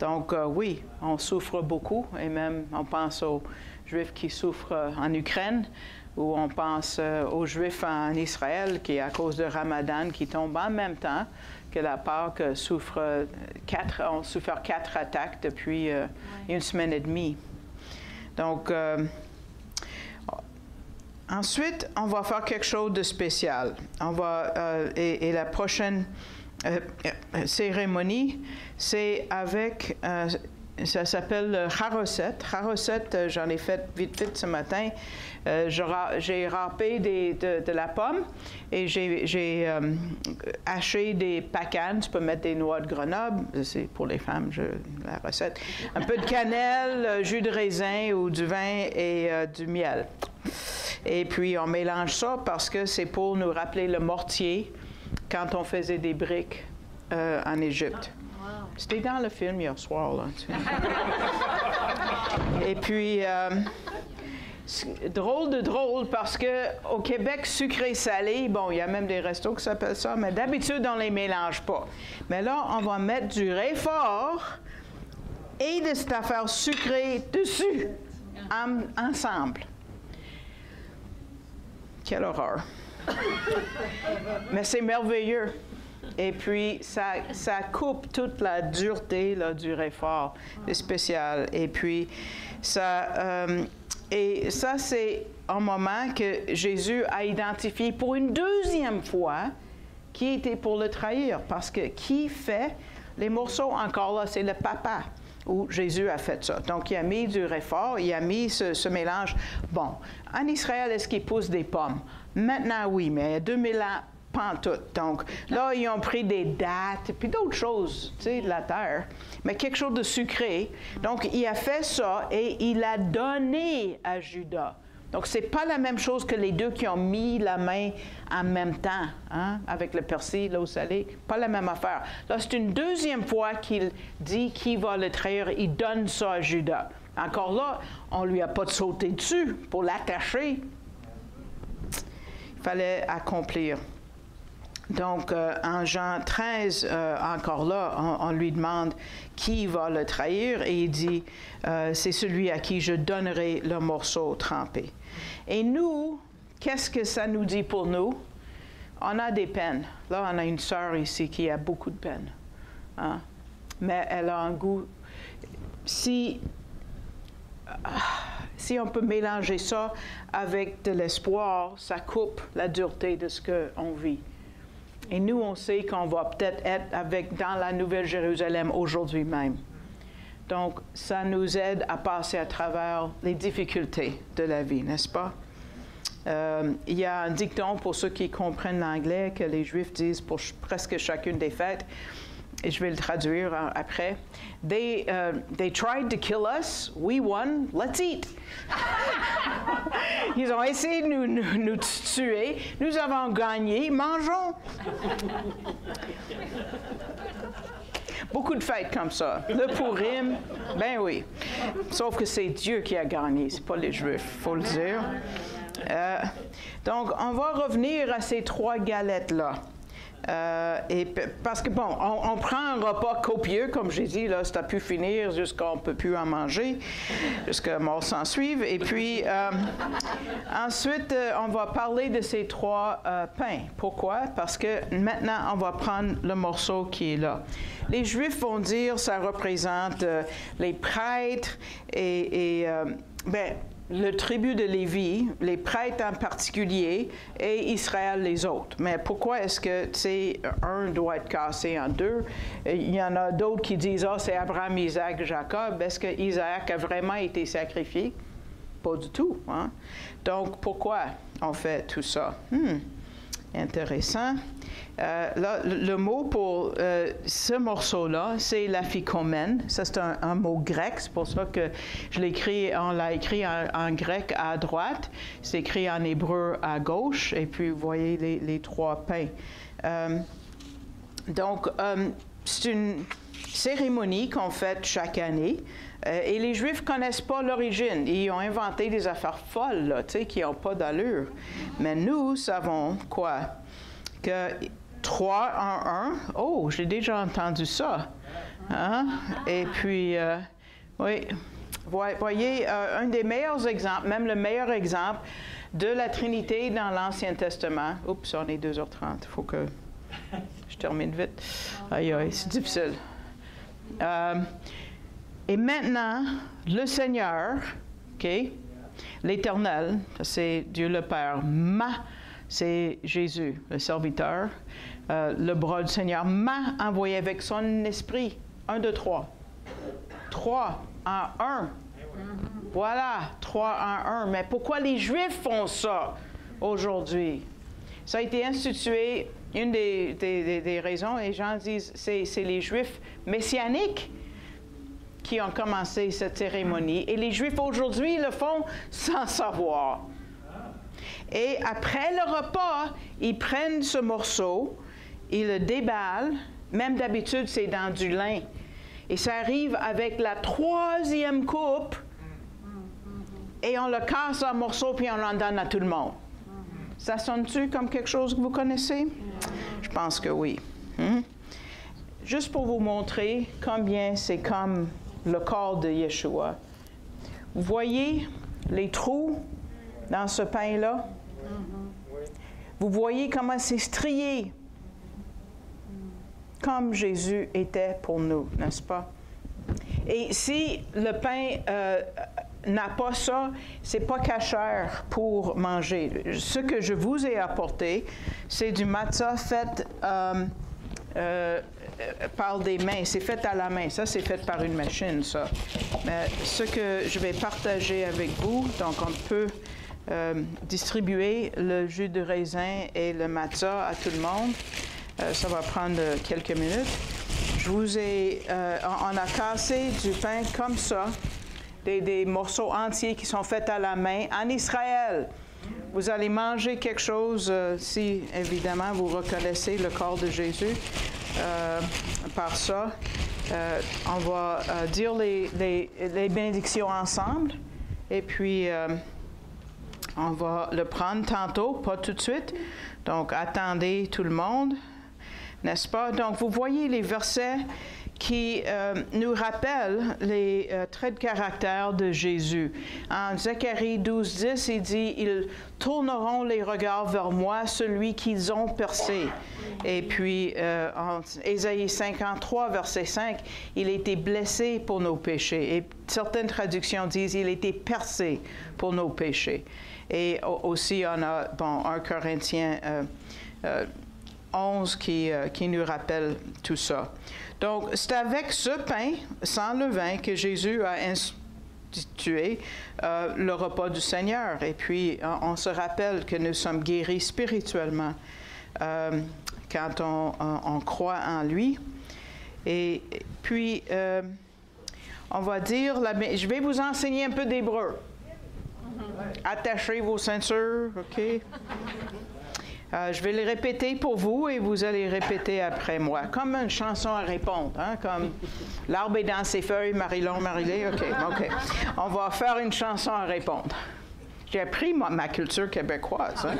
Speaker 1: Donc, oui, on souffre beaucoup, et même on pense aux Juifs qui souffrent en Ukraine, ou on pense aux Juifs en Israël qui, à cause de Ramadan, qui tombent en même temps que la Pâque, ont souffert 4 attaques depuis une semaine et demie. Donc, ensuite, on va faire quelque chose de spécial. On va, et la prochaine cérémonie, c'est avec, ça s'appelle le Haroset. Haroset, j'en ai fait vite ce matin. J'ai râpé de la pomme et j'ai haché des pacanes. Tu peux mettre des noix de Grenoble, c'est pour les femmes, la recette. Un peu de cannelle, jus de raisin ou du vin et du miel. Et puis on mélange ça parce que c'est pour nous rappeler le mortier quand on faisait des briques en Égypte. C'était dans le film hier soir, là. Et puis, drôle parce qu'au Québec, sucré-salé, bon, il y a même des restos qui s'appellent ça, mais d'habitude, on ne les mélange pas. Mais là, on va mettre du réfort et de cette affaire sucrée dessus, ensemble. Quelle horreur! Mais c'est merveilleux. Et puis, ça coupe toute la dureté là, du réfort. C'est spécial. Et puis, ça, c'est un moment que Jésus a identifié pour une deuxième fois qui était pour le trahir. Parce que qui fait les morceaux encore là, c'est le papa. Où Jésus a fait ça. Donc, il a mis du réfort, il a mis ce mélange. Bon, en Israël, est-ce qu'ils poussent des pommes? Maintenant, oui, mais il y a 2000 ans, pantoute. Donc, là, ils ont pris des dattes, puis d'autres choses, tu sais, de la terre, mais quelque chose de sucré. Donc, il a fait ça et il a donné à Judas. Donc, c'est pas la même chose que les deux qui ont mis la main en même temps, hein, avec le persil, l'eau salée. Pas la même affaire. Là, c'est une deuxième fois qu'il dit qui va le trahir. Il donne ça à Judas. Encore là, on lui a pas sauté dessus pour l'attacher. Il fallait accomplir. Donc, en Jean 13, encore là, on lui demande qui va le trahir et il dit, c'est celui à qui je donnerai le morceau trempé. Et nous, qu'est-ce que ça nous dit pour nous? On a des peines. Là, on a une sœur ici qui a beaucoup de peines. Hein? Mais elle a un goût. Si on peut mélanger ça avec de l'espoir, ça coupe la dureté de ce qu'on vit. Et nous, on sait qu'on va peut-être être dans la Nouvelle-Jérusalem aujourd'hui même. Donc, ça nous aide à passer à travers les difficultés de la vie, n'est-ce pas? Il y a un dicton pour ceux qui comprennent l'anglais que les Juifs disent pour presque chacune des fêtes, et je vais le traduire après. They tried to kill us, we won, let's eat. Ils ont essayé de nous tuer, nous avons gagné, mangeons. Beaucoup de fêtes comme ça. Le Purim, ben oui. Sauf que c'est Dieu qui a gagné, c'est pas les Juifs, il faut le dire. Donc, on va revenir à ces 3 galettes-là. Parce que, bon, on prend un repas copieux, comme j'ai dit, là, ça a pu finir jusqu'à on ne peut plus en manger, jusqu'à mort s'en suive. Et puis, ensuite, on va parler de ces 3 pains. Pourquoi? Parce que maintenant, on va prendre le morceau qui est là. Les Juifs vont dire ça représente les prêtres le tribut de Lévi, les prêtres en particulier, et Israël les autres. Mais pourquoi est-ce que, tu sais, un doit être cassé en 2? Il y en a d'autres qui disent, c'est Abraham, Isaac, Jacob. Est-ce que Isaac a vraiment été sacrifié? Pas du tout. Hein? Donc, pourquoi on fait tout ça? Intéressant. Là, le mot pour ce morceau-là, c'est l'aphikomène. Ça, c'est un mot grec. C'est pour ça que on l'a écrit en grec à droite. C'est écrit en hébreu à gauche. Et puis, vous voyez les 3 pains. Donc, c'est une cérémonie qu'on fait chaque année. Et les Juifs ne connaissent pas l'origine. Ils ont inventé des affaires folles, là, qui n'ont pas d'allure. Mais nous savons quoi? Que 3 en 1, j'ai déjà entendu ça. Hein? Et puis, oui, voyez, un des meilleurs exemples, même le meilleur exemple de la Trinité dans l'Ancien Testament. Oups, on est 2h30, il faut que je termine vite. Aïe, c'est difficile. Et maintenant, le Seigneur, OK, l'Éternel, c'est Dieu le Père, c'est Jésus, le serviteur, le bras du Seigneur, m'a envoyé avec son esprit. 1, 2, 3. 3 en 1. Voilà, 3 en 1. Mais pourquoi les Juifs font ça aujourd'hui? Ça a été institué, une des raisons, les gens disent, c'est les Juifs messianiques qui ont commencé cette cérémonie. Et les Juifs aujourd'hui le font sans savoir. Et après le repas, ils prennent ce morceau, ils le déballent. Même d'habitude, c'est dans du lin. Et ça arrive avec la 3e coupe. Et on le casse en morceaux, puis on en donne à tout le monde. Ça sonne-tu comme quelque chose que vous connaissez? Je pense que oui. Juste pour vous montrer combien c'est comme le corps de Yeshua. Vous voyez les trous dans ce pain-là? Vous voyez comment c'est strié, comme Jésus était pour nous, n'est-ce pas? Et si le pain n'a pas ça, c'est pas cachère pour manger. Ce que je vous ai apporté, c'est du matzah fait par des mains. C'est fait à la main. Ça, c'est fait par une machine, ça. Mais ce que je vais partager avec vous, donc on peut distribuer le jus de raisin et le matzah à tout le monde. Ça va prendre quelques minutes. Je vous ai... on a cassé du pain comme ça, des morceaux entiers qui sont faits à la main en Israël. Vous allez manger quelque chose si, évidemment, vous reconnaissez le corps de Jésus par ça. On va dire les bénédictions ensemble et puis on va le prendre tantôt, pas tout de suite. Donc, attendez tout le monde, n'est-ce pas? Donc, vous voyez les versets qui nous rappellent les traits de caractère de Jésus. En Zacharie 12:10, il dit « Ils tourneront les regards vers moi, celui qu'ils ont percé. » Et puis, en Ésaïe 53, verset 5, « Il a été blessé pour nos péchés. » Et certaines traductions disent « Il a été percé pour nos péchés. » Et aussi, on a, 1 Corinthiens 11 qui nous rappelle tout ça. Donc, c'est avec ce pain sans levain que Jésus a institué le repas du Seigneur. Et puis, on se rappelle que nous sommes guéris spirituellement quand on croit en lui. Et puis, on va dire, je vais vous enseigner un peu d'hébreu. Attachez vos ceintures, OK? Je vais les répéter pour vous et vous allez répéter après moi. Comme une chanson à répondre, hein? Comme « L'arbre est dans ses feuilles, Marilon, Marilé ». OK. On va faire une chanson à répondre. J'ai appris ma culture québécoise. Hein?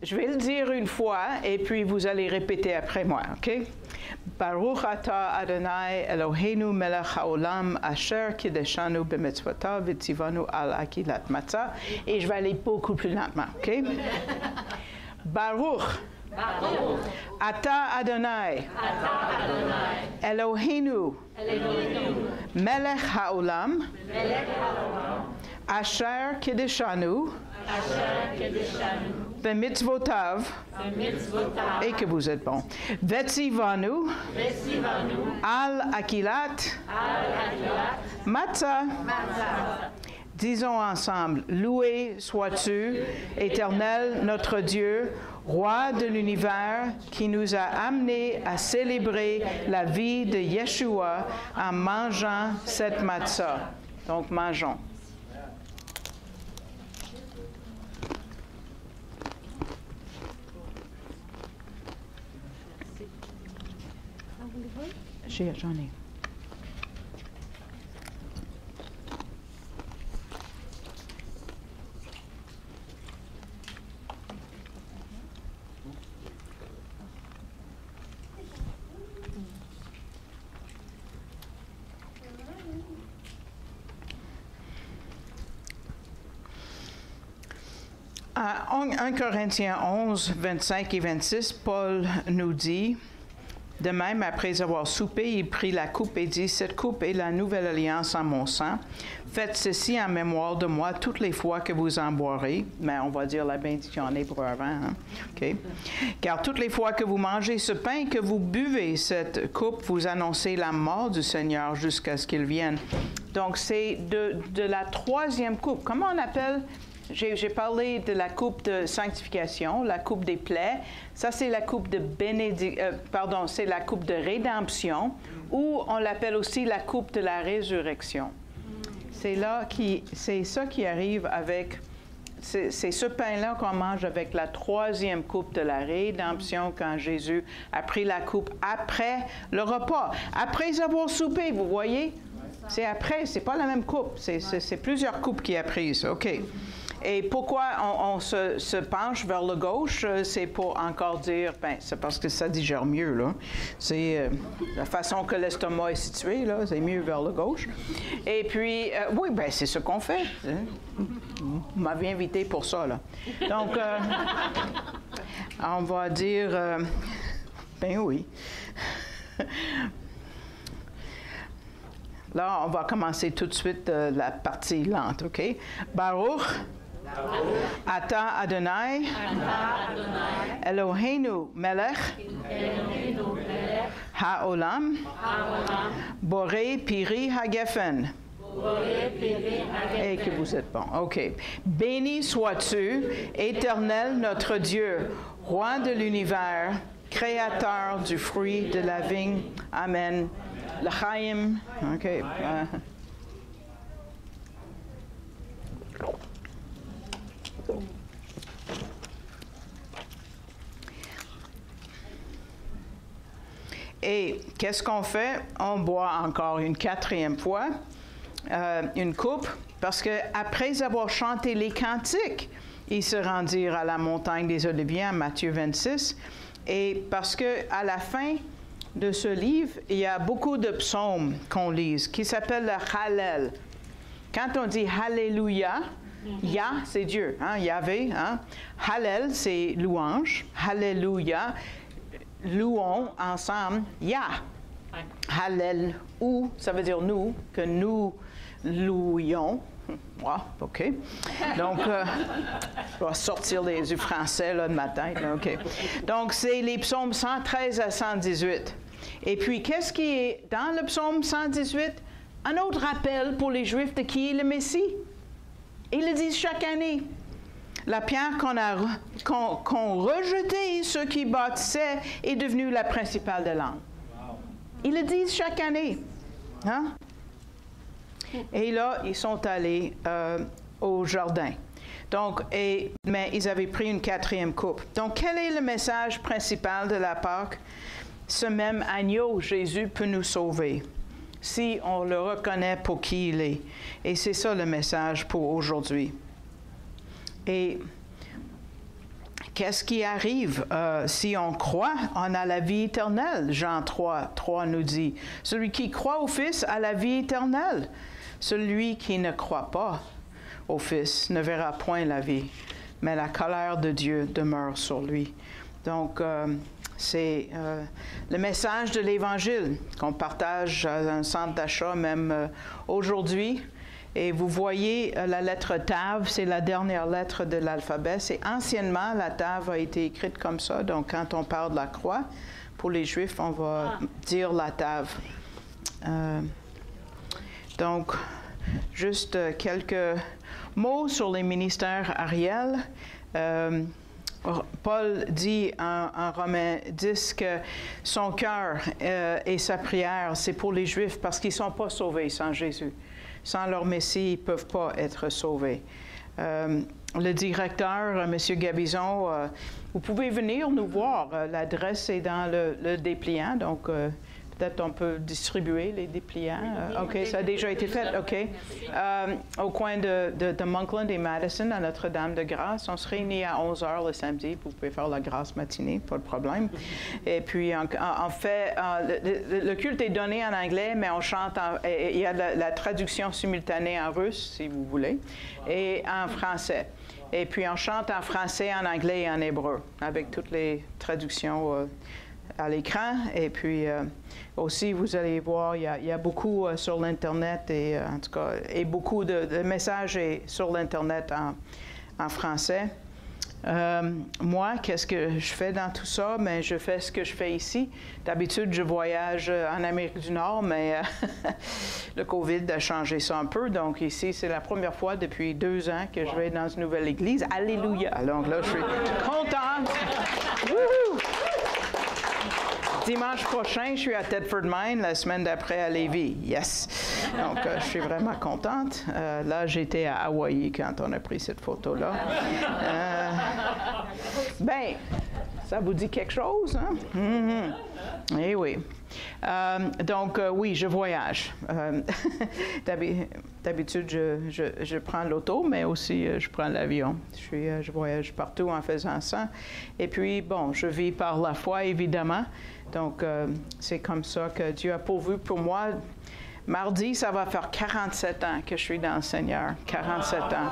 Speaker 1: Je vais le dire une fois et puis vous allez répéter après moi, OK? Baruch atah Adonai Eloheinu melech haolam asher kideshanu b'mitzvotav v'tzivanu al akilat matzah. Et je vais aller beaucoup plus lentement, OK? Baruch atah Adonai Eloheinu melech haolam asher kideshanu b'mitzvotav, et que vous êtes bon. Vetzivanu al akilat matzah. Disons ensemble, loué sois-tu, Éternel, notre Dieu, Roi de l'univers, qui nous a amenés à célébrer la vie de Yeshua en mangeant cette matzah. Donc, mangeons. J'en ai. À 1 Corinthiens 11, 25 et 26, Paul nous dit: de même, après avoir soupé, il prit la coupe et dit: cette coupe est la nouvelle alliance en mon sang. Faites ceci en mémoire de moi toutes les fois que vous en boirez. Mais on va dire la bénédiction en hébreu avant. Hein? Okay. Car toutes les fois que vous mangez ce pain et que vous buvez cette coupe, vous annoncez la mort du Seigneur jusqu'à ce qu'il vienne. Donc, c'est de la troisième coupe. Comment on appelle? J'ai parlé de la coupe de sanctification, la coupe des plaies. Ça, c'est la coupe de c'est la coupe de rédemption, ou on l'appelle aussi la coupe de la résurrection. C'est ça qui arrive avec. C'est ce pain-là qu'on mange avec la troisième coupe de la rédemption quand Jésus a pris la coupe après le repas. Après avoir soupé, vous voyez? C'est après, c'est pas la même coupe. C'est plusieurs coupes qu'il a prises. OK. Et pourquoi on se penche vers le gauche? C'est pour encore dire, c'est parce que ça digère mieux, là. C'est la façon que l'estomac est situé, là, c'est mieux vers le gauche. Et puis, oui, c'est ce qu'on fait. Vous m'avez invité pour ça, là. Donc, on va dire, oui. Là, on va commencer tout de suite la partie lente, OK? Baruch atah Adonai Eloheinu melech haolam borei piri hagefen. Et que vous êtes bon. OK. Béni sois-tu, Éternel notre Dieu, Roi de l'univers, Créateur du fruit de la vigne. Amen. L'chaim. OK. Et qu'est-ce qu'on fait? On boit encore une quatrième fois une coupe, parce qu'après avoir chanté les cantiques, ils se rendirent à la montagne des Oliviers, en Matthieu 26, et parce qu'à la fin de ce livre, il y a beaucoup de psaumes qu'on lise, qui s'appellent le Hallel. Quand on dit Alléluia, Yah, c'est Dieu, hein, Yahvé. Hein? Hallel, c'est louange. Alléluia, louons ensemble Yah. Hallel, ou, ça veut dire nous, que nous louions. OK. Donc, je vais sortir du français là, de ma tête. Là, OK. Donc, c'est les psaumes 113 à 118. Et puis, qu'est-ce qui est dans le psaume 118? Un autre rappel pour les Juifs de qui est le Messie. Ils le disent chaque année. La pierre qu'on rejetait, ceux qui bâtissaient, est devenue la principale de l'angle. Ils le disent chaque année. Hein? Et là, ils sont allés au jardin. Donc, mais ils avaient pris une quatrième coupe. Donc, quel est le message principal de la Pâque? Ce même agneau, Jésus, peut nous sauver si on le reconnaît pour qui il est. Et c'est ça le message pour aujourd'hui. Et qu'est-ce qui arrive si on croit? On a la vie éternelle. Jean 3 nous dit, celui qui croit au Fils a la vie éternelle. Celui qui ne croit pas au Fils ne verra point la vie, mais la colère de Dieu demeure sur lui. Donc, c'est le message de l'Évangile qu'on partage dans un centre d'achat même aujourd'hui. Et vous voyez la lettre Tav, c'est la dernière lettre de l'alphabet. C'est anciennement, la Tav a été écrite comme ça. Donc, quand on parle de la croix, pour les Juifs, on va dire la Tav. Donc, juste quelques mots sur les ministères Ariel. Paul dit en Romains 10 que son cœur et sa prière, c'est pour les Juifs parce qu'ils ne sont pas sauvés sans Jésus. Sans leur Messie, ils ne peuvent pas être sauvés. Le directeur, M. Gabizon, vous pouvez venir nous voir. L'adresse est dans le dépliant, donc peut-être on peut distribuer les dépliants. OK, ça a déjà été fait. OK. Au coin de Monkland et Madison, à Notre-Dame-de-Grâce. On se réunit à 11h le samedi. Vous pouvez faire la grâce matinée, pas de problème. Et puis, en fait, le culte est donné en anglais, mais on chante, il y a la traduction simultanée en russe, si vous voulez, et en français. Et puis, on chante en français, en anglais et en hébreu, avec toutes les traductions à l'écran. Et puis aussi, vous allez voir, il y a beaucoup sur l'Internet, et en tout cas, et beaucoup de messages sur l'Internet en français. Moi, qu'est-ce que je fais dans tout ça? Mais je fais ce que je fais ici. D'habitude, je voyage en Amérique du Nord, mais le COVID a changé ça un peu. Donc ici, c'est la première fois depuis 2 ans que je vais dans une nouvelle église. Alléluia! Donc là, je suis contente. Wouhou! Dimanche prochain, je suis à Thetford Mine, la semaine d'après à Lévis. Yes! Donc, je suis vraiment contente. Là, j'étais à Hawaï quand on a pris cette photo-là. Ben, ça vous dit quelque chose, hein? Mm-hmm. Eh oui. Donc, oui, je voyage. D'habitude, je prends l'auto, mais aussi je prends l'avion. Je voyage partout en faisant ça. Et puis, bon, je vis par la foi, évidemment. Donc, c'est comme ça que Dieu a pourvu pour moi. Mardi, ça va faire 47 ans que je suis dans le Seigneur. 47 ans.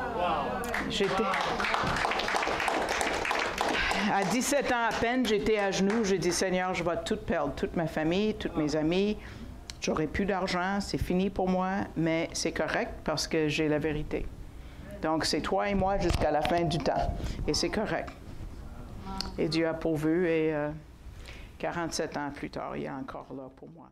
Speaker 1: À 17 ans à peine, j'étais à genoux. J'ai dit, Seigneur, je vais tout perdre, toute ma famille, tous mes amis. J'aurai plus d'argent, c'est fini pour moi, mais c'est correct parce que j'ai la vérité. Donc, c'est toi et moi jusqu'à la fin du temps. Et c'est correct. Et Dieu a pourvu et 47 ans plus tard, il est encore là pour moi.